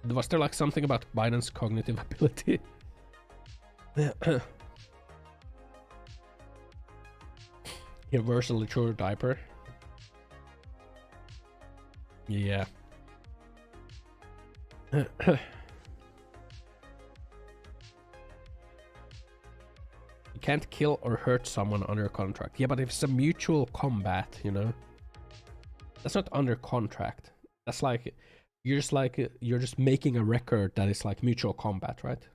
Was there like something about Biden's cognitive ability? Universal mature diaper. Yeah. You can't kill or hurt someone under contract. Yeah, but if it's a mutual combat, you know, that's not under contract. That's like you're just making a record that is like mutual combat, right?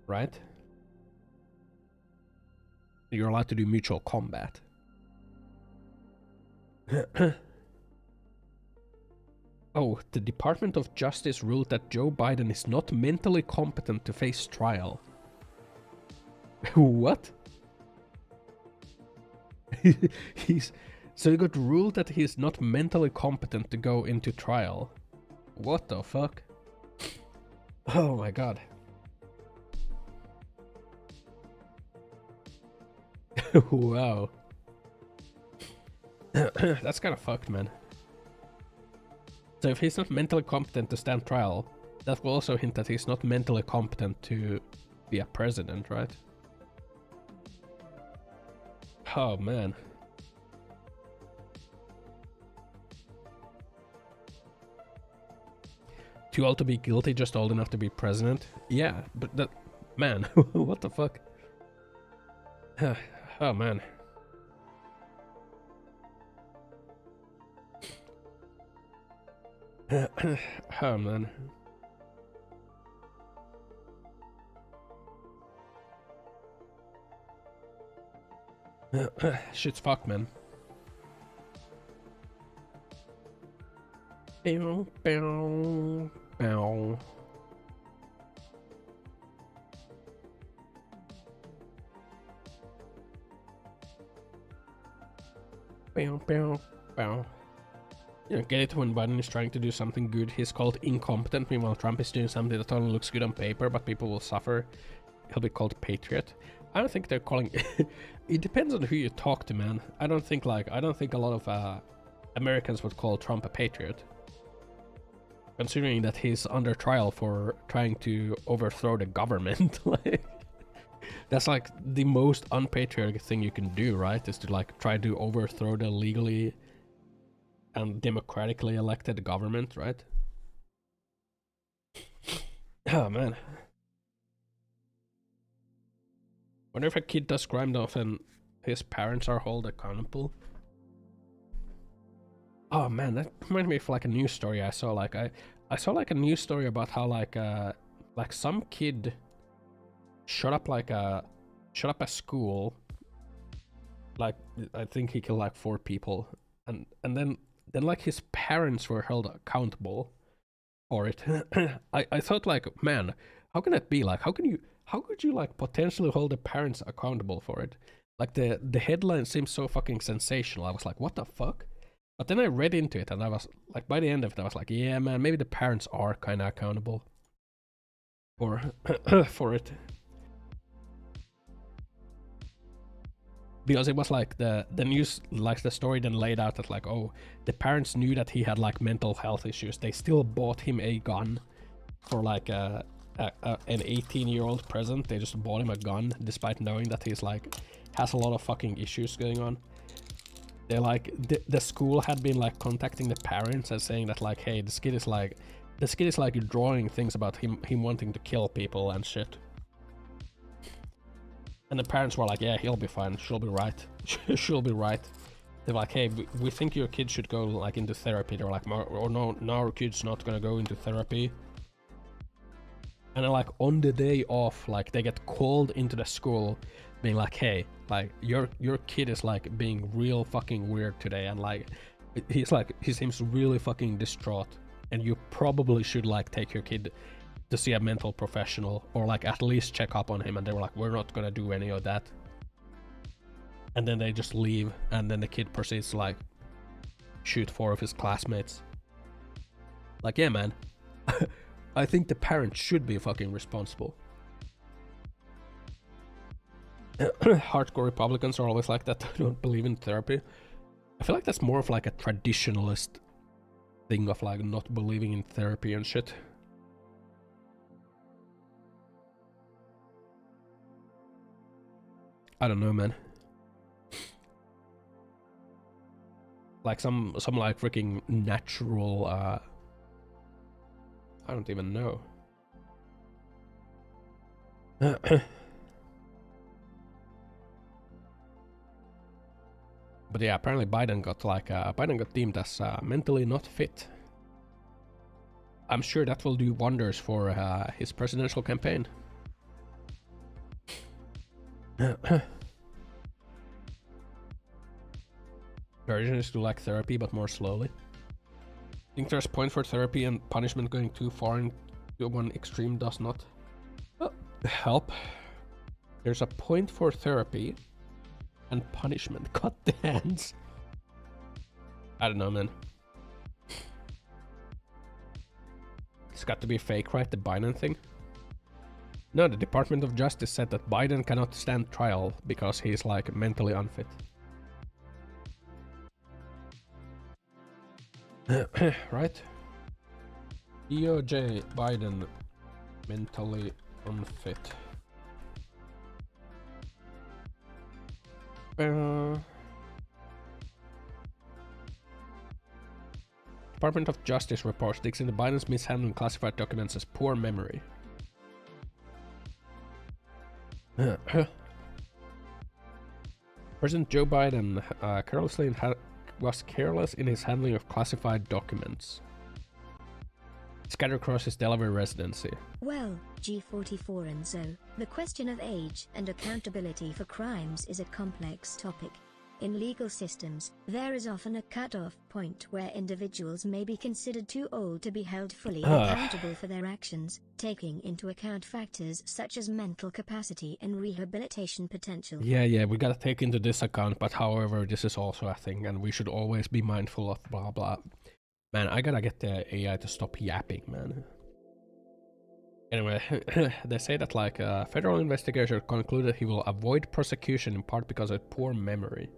Right? You're allowed to do mutual combat. Oh, the Department of Justice ruled that Joe Biden is not mentally competent to face trial. What? So he got ruled that he's not mentally competent to go into trial. What the fuck? Oh my god. Wow. That's kind of fucked, man. So if he's not mentally competent to stand trial, that will also hint that he's not mentally competent to be a president, right? Oh man. Too old to be guilty, just old enough to be president? Yeah, but that... Man, what the fuck? Oh man. Oh man. Shit's fucked, man. Bow, bow, bow. Bow, bow, bow. You know, get it when Biden is trying to do something good, he's called incompetent. Meanwhile, Trump is doing something that only looks good on paper, but people will suffer. He'll be called patriot. I don't think they're calling... It depends on who you talk to, man. I don't think a lot of Americans would call Trump a patriot. Considering that he's under trial for trying to overthrow the government. Like, that's like the most unpatriotic thing you can do, right? Is to like try to overthrow the legally and democratically elected government, right? Oh man. Wonder if a kid does crime often his parents are held accountable. Oh man, that reminded me of like a news story I saw. Like I saw like a news story about how like some kid shut up a school. Like I think he killed like 4 people, and then like his parents were held accountable for it. I thought like, man, how can that be? Like how could you like potentially hold the parents accountable for it? Like the headline seems so fucking sensational. I was like, what the fuck? But then I read into it, and I was like, by the end of it, I was like, yeah, man, maybe the parents are kind of accountable for for it, because it was like the news, like the story then laid out that like, oh, the parents knew that he had like mental health issues. They still bought him a gun for like an 18-year-old present. They just bought him a gun despite knowing that he's like has a lot of fucking issues going on. They like the school had been like contacting the parents and saying that like, hey, this kid is like drawing things about him wanting to kill people and shit. And the parents were like, yeah, he'll be fine, she'll be right. She'll be right. They're like, hey, we think your kid should go like into therapy. They're like, or no, our kid's not gonna go into therapy. And then like on the day off, like they get called into the school being like, hey, like your kid is like being real fucking weird today, and like he seems really fucking distraught, and you probably should like take your kid to see a mental professional, or like at least check up on him. And they were like, we're not gonna do any of that. And then they just leave, and then the kid proceeds to like shoot 4 of his classmates. Like, yeah, man. I think the parents should be fucking responsible. Hardcore Republicans are always like that. They don't believe in therapy. I feel like that's more of like a traditionalist thing of like not believing in therapy and shit. I don't know, man. Like some like freaking natural I don't even know. But yeah, apparently Biden got deemed as mentally not fit. I'm sure that will do wonders for his presidential campaign. Version is to like therapy, but more slowly. Think there's point for therapy, and punishment going too far into one extreme does not help. There's a point for therapy and punishment. Cut the hands. I don't know, man. It's got to be fake, right? The Biden thing? No, the Department of Justice said that Biden cannot stand trial because he's like mentally unfit. Right? DOJ Biden mentally unfit. Department of Justice report digs into Biden's mishandling classified documents as poor memory. President Joe Biden was careless in his handling of classified documents scattered across his Delaware residency. Well, G44 and so, the question of age and accountability for crimes is a complex topic. In legal systems, there is often a cut-off point where individuals may be considered too old to be held fully accountable for their actions, taking into account factors such as mental capacity and rehabilitation potential. Yeah, we gotta take into this account, but however, this is also a thing, and we should always be mindful of blah blah. Man, I gotta get the AI to stop yapping, man. Anyway, they say that like federal investigator concluded he will avoid prosecution in part because of poor memory.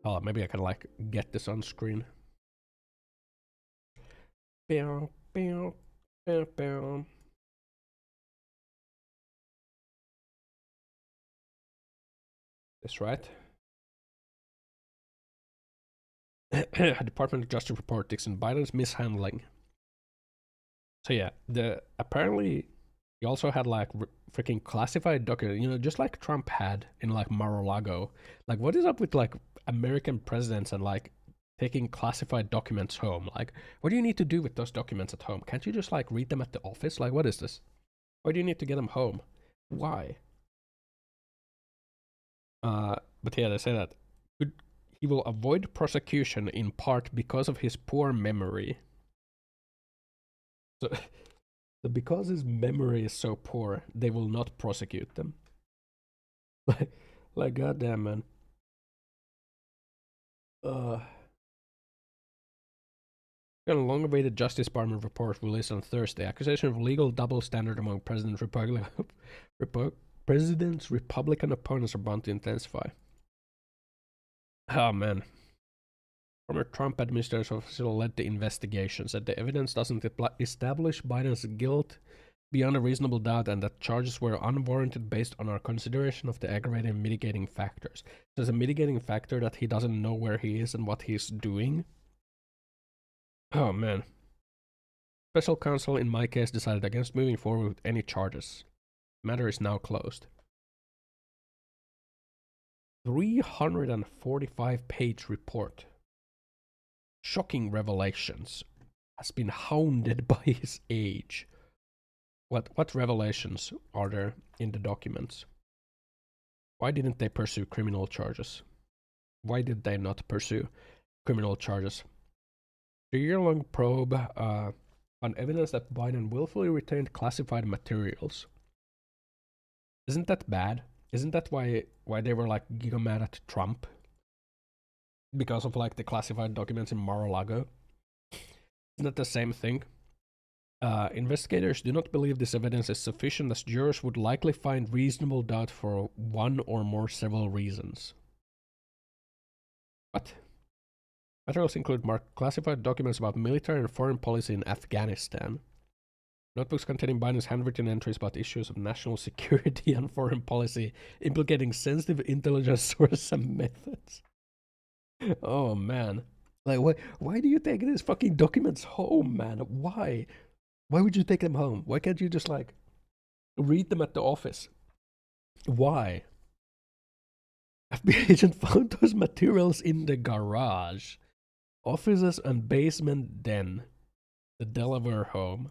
Oh, maybe I can like get this on screen. Bow, bow, bow, bow. That's right. Department of Justice report digs in Biden's mishandling. So yeah, apparently He also had like freaking classified documents, you know, just like Trump had in like Mar-a-Lago. Like, what is up with like American presidents and like taking classified documents home? Like, what do you need to do with those documents at home? Can't you just like read them at the office? Like, what is this? Why do you need to get them home? Why? But yeah, they say that he will avoid prosecution in part because of his poor memory. So, so because his memory is so poor, they will not prosecute them. Like goddamn, man. A long-awaited Justice Department report released on Thursday. Accusation of legal double standard among President's Republican opponents are bound to intensify. Oh man. Former Trump administration official led the investigation, said the evidence doesn't establish Biden's guilt beyond a reasonable doubt and that charges were unwarranted based on our consideration of the aggravating and mitigating factors. So there's a mitigating factor that he doesn't know where he is and what he's doing. Oh man. Special counsel in my case decided against moving forward with any charges. The matter is now closed. 345-page report. Shocking revelations. Has been hounded by his age. What revelations are there in the documents? Why didn't they pursue criminal charges? Why did they not pursue criminal charges? The year-long probe on evidence that Biden willfully retained classified materials. Isn't that bad? Isn't that why they were like giga mad at Trump? Because of like the classified documents in Mar-a-Lago? Isn't that the same thing? Investigators do not believe this evidence is sufficient as jurors would likely find reasonable doubt for one or more several reasons. What? Materials include marked classified documents about military and foreign policy in Afghanistan. Notebooks containing Biden's handwritten entries about issues of national security and foreign policy implicating sensitive intelligence sources and methods. Oh man. Like why do you take these fucking documents home, man? Why? Why would you take them home? Why can't you just like read them at the office? Why? FBI agent found those materials in the garage, offices and basement den, the Delaware home.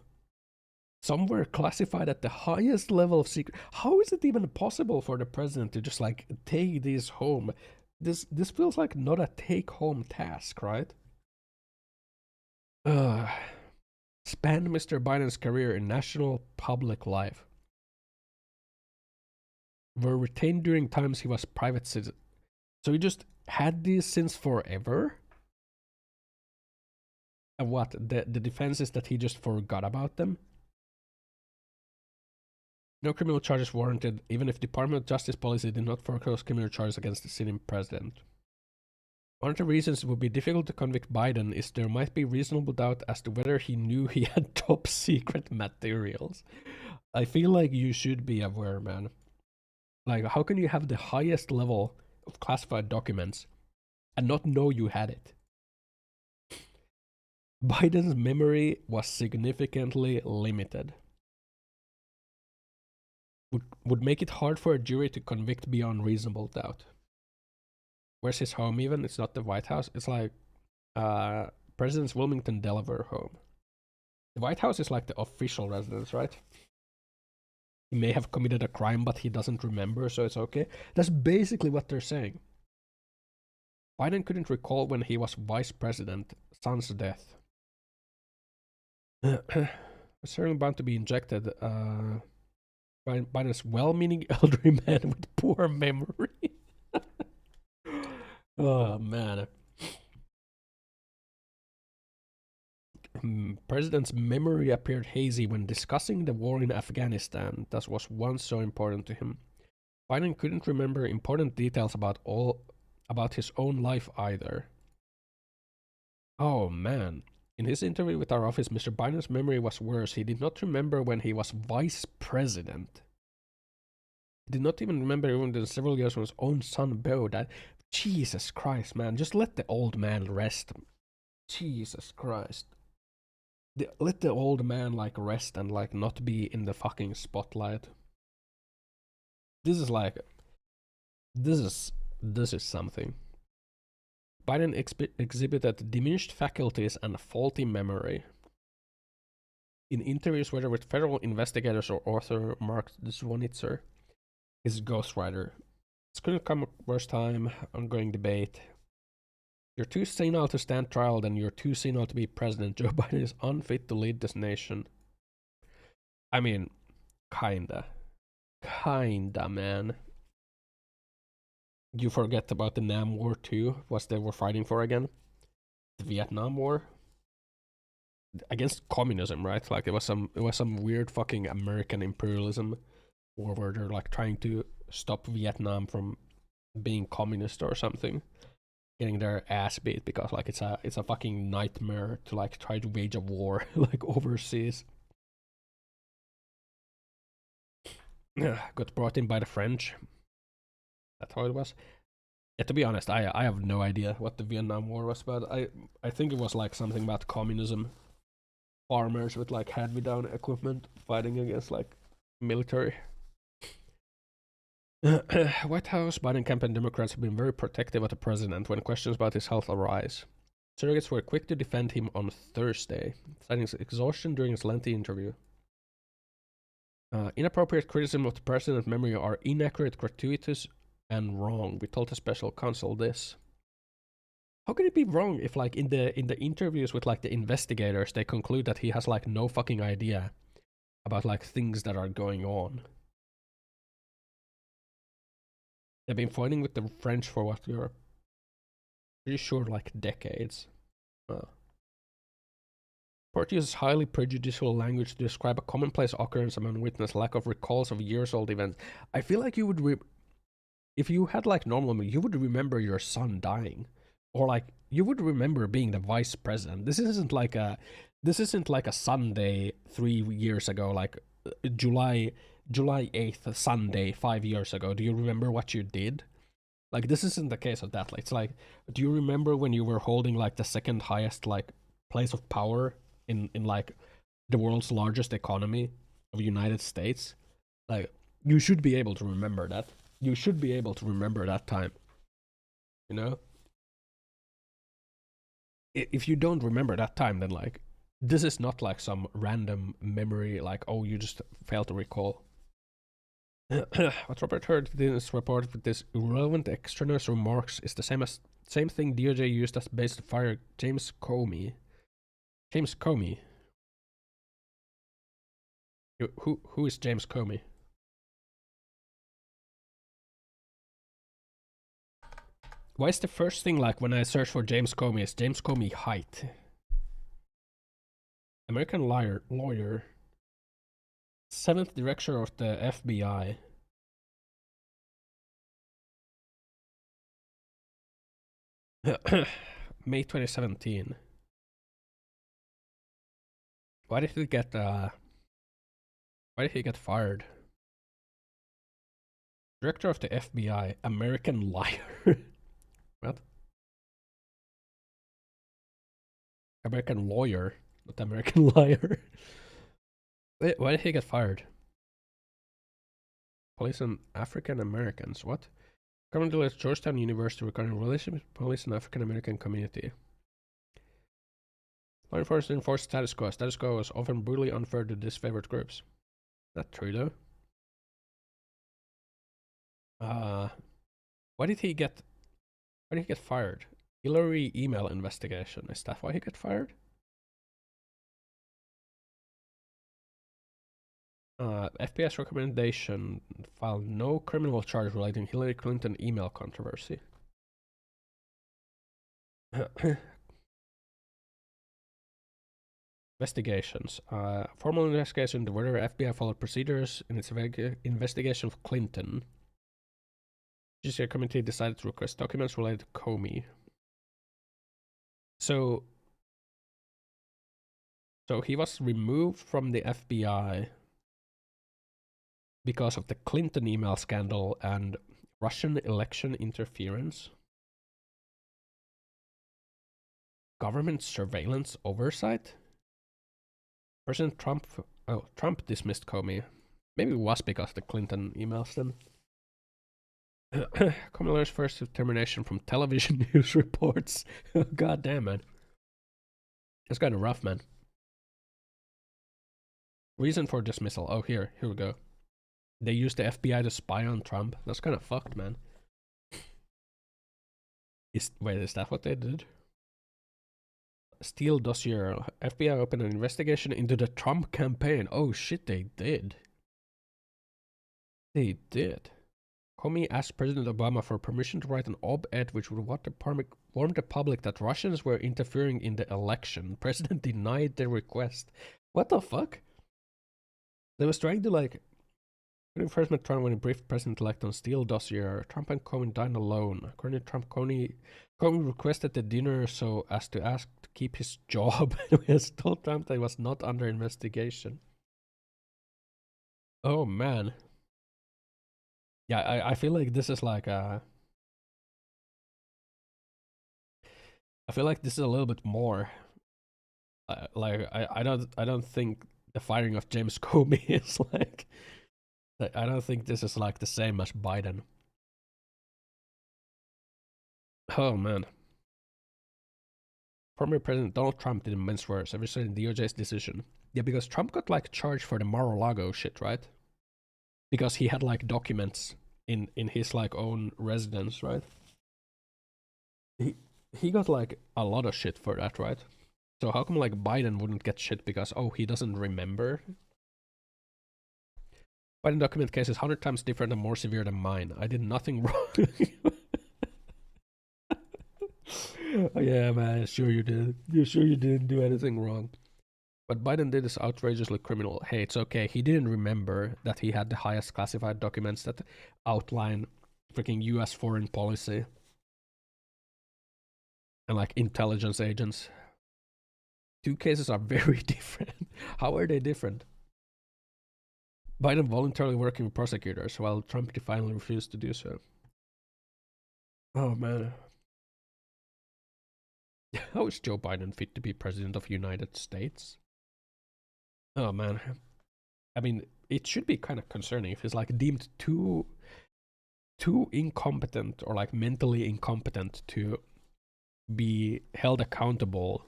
Some were classified at the highest level of secret. How is it even possible for the president to just like take these home? This feels like not a take-home task, right? Spanned Mr. Biden's career in national public life. Were retained during times he was private citizen. So he just had these since forever? And what? The defense is that he just forgot about them? No criminal charges warranted, even if Department of Justice policy did not foreclose criminal charges against the sitting president. One of the reasons it would be difficult to convict Biden is there might be reasonable doubt as to whether he knew he had top secret materials. I feel like you should be aware, man. Like, how can you have the highest level of classified documents and not know you had it? Biden's memory was significantly limited. Would make it hard for a jury to convict beyond reasonable doubt. Where's his home even? It's not the White House. It's like President's Wilmington, Delaware home. The White House is like the official residence, right? He may have committed a crime, but he doesn't remember, so it's okay. That's basically what they're saying. Biden couldn't recall when he was vice president, son's death. Certainly bound to be injected. Biden's well-meaning elderly man with poor memory. Oh man. President's memory appeared hazy when discussing the war in Afghanistan that was once so important to him. Biden couldn't remember important details about his own life either. Oh man. In his interview with our office, Mr. Biden's memory was worse. He did not remember when he was vice president. He did not even remember even the several years when his own son Beau died. Jesus Christ, man. Just let the old man rest. Jesus Christ. let the old man like rest and like not be in the fucking spotlight. This is like, this is something. Biden exhibited diminished faculties and faulty memory. In interviews, whether with federal investigators or author Mark Zwonitzer, his ghostwriter, it's couldn't come first time, ongoing debate. You're too senile to stand trial, then you're too senile to be president. Joe Biden is unfit to lead this nation. I mean, kinda, man. You forget about the Nam War too, what they were fighting for again? The Vietnam War? Against communism, right? Like it was some weird fucking American imperialism war where they're like trying to stop Vietnam from being communist or something. Getting their ass beat because like it's a fucking nightmare to like try to wage a war like overseas. Got brought in by the French. That's how it was. Yeah, to be honest, I have no idea what the Vietnam War was about. I think it was like something about communism. Farmers with like hand-me-down equipment fighting against like military. White House, Biden campaign Democrats have been very protective of the president when questions about his health arise. Surrogates were quick to defend him on Thursday, citing his exhaustion during his lengthy interview. Inappropriate criticism of the president's memory are inaccurate, gratuitous, and wrong. We told the special counsel this. How could it be wrong if like in the interviews with like the investigators they conclude that he has like no fucking idea about like things that are going on? They've been fighting with the French for what you're pretty sure like decades. Report uses highly prejudicial language to describe a commonplace occurrence among witness, lack of recalls of years-old events. I feel like you would, if you had like normal, you would remember your son dying, or like you would remember being the vice president. This isn't like a Sunday 3 years ago, like July 8th Sunday 5 years ago. Do you remember what you did? Like this isn't the case of that. Like, it's like, do you remember when you were holding like the second highest like place of power in like the world's largest economy of the United States? Like you should be able to remember that. You should be able to remember that time. You know? If you don't remember that time, then like this is not like some random memory, like, oh, you just failed to recall. What Robert heard in this report with this irrelevant extraneous remarks is the same thing DOJ used as base to fire James Comey. James Comey. Who is James Comey? Why is the first thing like when I search for James Comey is James Comey height? American lawyer. 7th director of the FBI. May 2017. Why did he get fired? Director of the FBI, American liar. What? American lawyer, not American liar. Wait, why did he get fired? Police and African Americans, what? Currently at Georgetown University regarding relations with police and African American community. Law enforcement enforced status quo. Status quo was often brutally unfair to disfavored groups. Not true though. Why did he get fired? Hillary email investigation. Is that why he got fired? FBI's recommendation filed no criminal charge relating Hillary Clinton email controversy. Investigations. Formal investigation into whether FBI followed procedures in its investigation of Clinton. Judiciary Committee decided to request documents related to Comey. So he was removed from the FBI because of the Clinton email scandal and Russian election interference. Government surveillance oversight? President Trump. Oh, Trump dismissed Comey. Maybe it was because the Clinton emails then. Comey learns first termination from television news reports. God damn, man. It's kind of rough, man. Reason for dismissal. Oh, here we go. They used the FBI to spy on Trump. That's kind of fucked, man. Wait, is that what they did? Steele dossier. FBI opened an investigation into the Trump campaign. Oh shit, they did. They did. Comey asked President Obama for permission to write an op-ed which would warn the public that Russians were interfering in the election. President denied the request. What the fuck? They was trying to like... When he first met Trump when he briefed President-elect on Steele dossier, Trump and Comey dined alone. According to Trump, Comey requested the dinner so as to ask to keep his job. He has told Trump that he was not under investigation. Oh man. Yeah, I feel like this is like a... I feel like this is a little bit more... like, I don't think the firing of James Comey is like... I don't think this is like the same as Biden. Oh man. Former President Donald Trump didn't mince words ever since DOJ's decision. Yeah, because Trump got like charged for the Mar-a-Lago shit, right? Because he had like documents in his like own residence, right? He got like a lot of shit for that, right? So how come like Biden wouldn't get shit because he doesn't remember? Biden document case is 100 times different and more severe than mine. I did nothing wrong. Oh, yeah, man, sure you did. You're sure you didn't do anything wrong. What Biden did is outrageously criminal. Hey, it's okay. He didn't remember that he had the highest classified documents that outline freaking US foreign policy. And like intelligence agents. Two cases are very different. How are they different? Biden voluntarily working with prosecutors, while Trump finally refused to do so. Oh, man. How is Joe Biden fit to be president of the United States? Oh, man. I mean, it should be kind of concerning if he's like deemed too incompetent or like mentally incompetent to be held accountable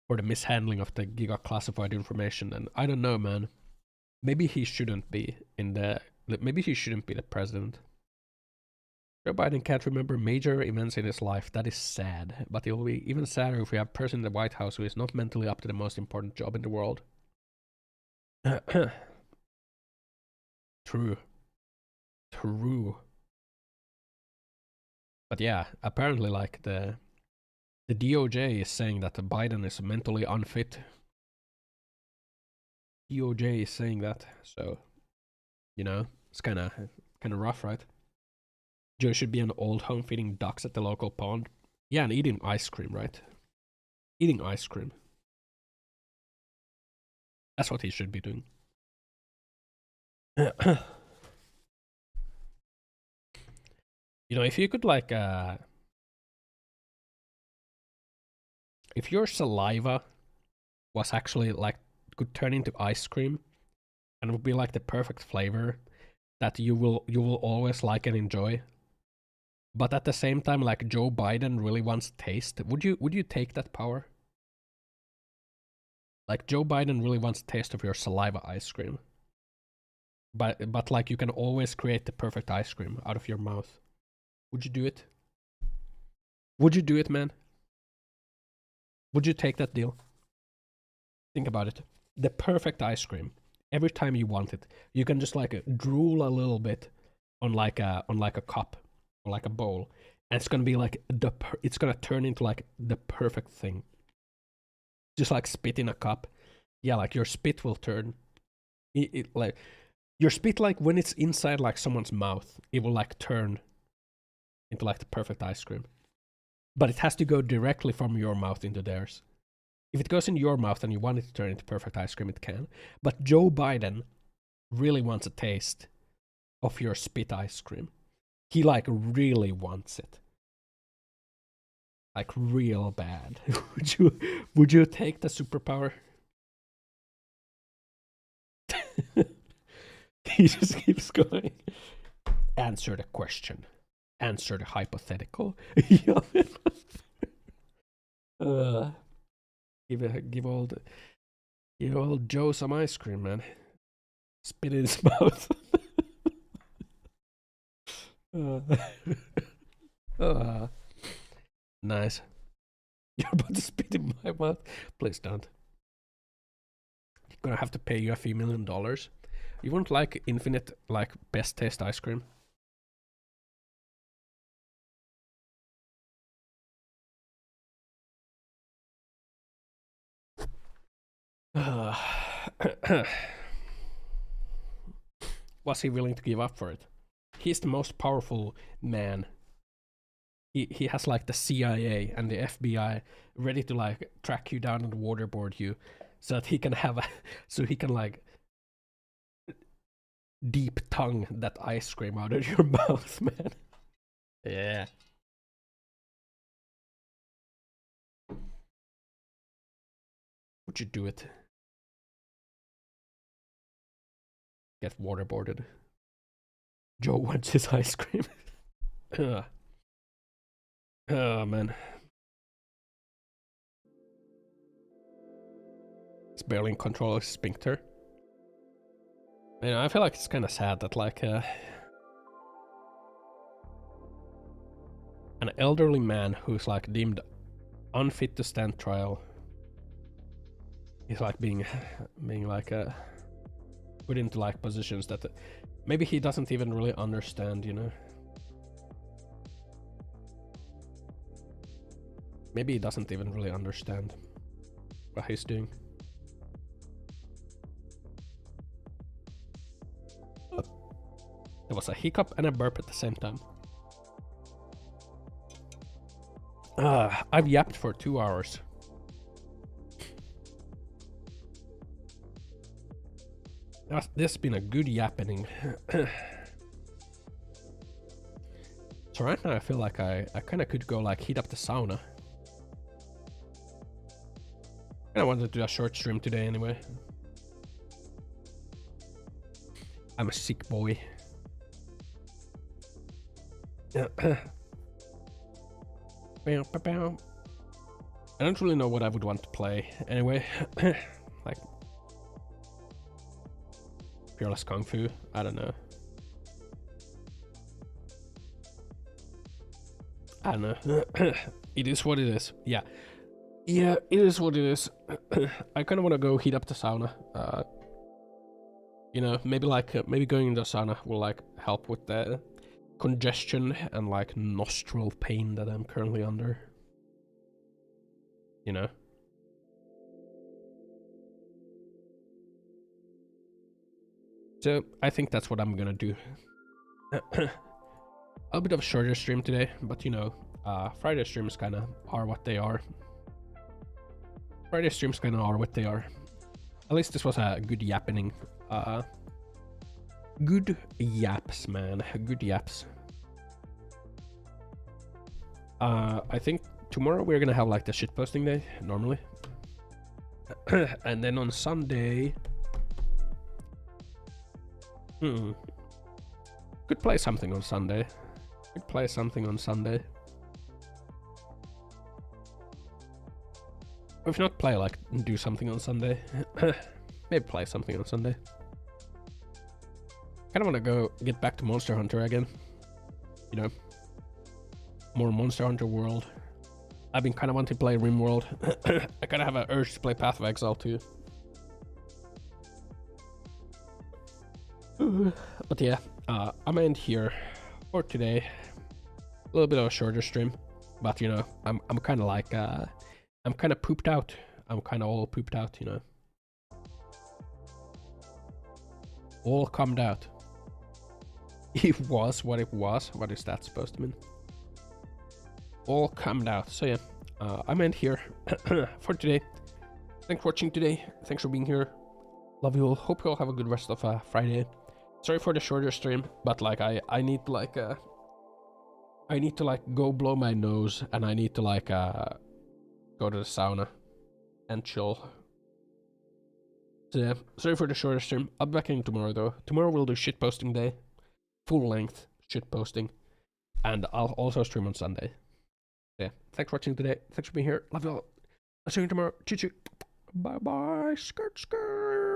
for the mishandling of the giga classified information. And I don't know, man. Maybe he shouldn't be maybe he shouldn't be the president. Joe Biden can't remember major events in his life. That is sad. But it will be even sadder if we have a person in the White House who is not mentally up to the most important job in the world. True. But yeah, apparently like the DOJ is saying that Biden is mentally unfit. DOJ is saying that, so you know, it's kind of rough, right? Joe should be an old home feeding ducks at the local pond. Yeah, and eating ice cream, right? Eating ice cream. That's what he should be doing. You know, if you could like if your saliva was actually like could turn into ice cream and it would be like the perfect flavor that you will always like and enjoy, but at the same time like Joe Biden really wants taste, would you take that power? Like Joe Biden really wants taste of your saliva ice cream, but like you can always create the perfect ice cream out of your mouth. Would you do it? Would you do it, man? Would you take that deal? Think about it. The perfect ice cream. Every time you want it, you can just like drool a little bit on like a cup or like a bowl, and it's gonna be like it's gonna turn into like the perfect thing. Just like spit in a cup. Yeah, like your spit will turn. Like your spit, like when it's inside like someone's mouth, it will like turn into like the perfect ice cream. But it has to go directly from your mouth into theirs. If it goes in your mouth and you want it to turn into perfect ice cream, it can. But Joe Biden really wants a taste of your spit ice cream. He like really wants it. Like real bad. Would you take the superpower? He just keeps going. Answer the question. Answer the hypothetical. Give old Joe some ice cream, man. Spit in his mouth. Nice. You're about to spit in my mouth. Please don't. You're gonna have to pay you a few $1 million. You won't like infinite, like, best taste ice cream? Was he willing to give up for it? He's the most powerful man. He has like the CIA and the FBI ready to like track you down and waterboard you, so that he can have like deep tongue that ice cream out of your mouth, man. Yeah. Would you do it? Get waterboarded. Joe wants his ice cream. Oh man. He's barely in control of his sphincter. Man, I feel like it's kind of sad that like an elderly man who's like deemed unfit to stand trial, he's like being like put into like positions that maybe he doesn't even really understand, you know. Maybe he doesn't even really understand what he's doing. There was a hiccup and a burp at the same time. I've yapped for 2 hours. This has been a good yappening. So right now I feel like I kind of could go like heat up the sauna. I wanted to do a short stream today anyway. I'm a sick boy. I don't really know what I would want to play anyway. Like Fearless Kung Fu, I don't know. I don't know. It is what it is. Yeah, it is what it is. I kind of want to go heat up the sauna. You know, maybe like maybe going in the sauna will like help with the congestion and like nostril pain that I'm currently under. You know. So I think that's what I'm gonna do. A bit of a shorter stream today, but you know, Friday streams kind of are what they are. Friday streams kind of are what they are. At least this was a good yappening. Good yaps, man. Good yaps. I think tomorrow we're gonna have like the shitposting day normally, and then on Sunday, could play something on Sunday. Could play something on Sunday. Or if not play, like do something on Sunday. Maybe play something on Sunday. Kind of want to go get back to Monster Hunter again. You know, more Monster Hunter World. I've been kind of wanting to play RimWorld. I kind of have an urge to play Path of Exile too. But yeah, I'm gonna end here for today. A little bit of a shorter stream, but you know, I'm kind of like I'm kind of pooped out. I'm kind of all pooped out, you know. All cummed out. It was what it was. What is that supposed to mean? All cummed out. So yeah, I'm end here for today. Thanks for watching today. Thanks for being here. Love you all. Hope you all have a good rest of Friday. Sorry for the shorter stream, but like I need to like go blow my nose, and I need to like go to the sauna and chill. So yeah, sorry for the shorter stream. I'll be back in tomorrow though. Tomorrow we'll do shitposting day. Full length shitposting. And I'll also stream on Sunday. Yeah, thanks for watching today. Thanks for being here. Love you all. I'll see you tomorrow. Choo choo. Bye bye. Skirt skirt.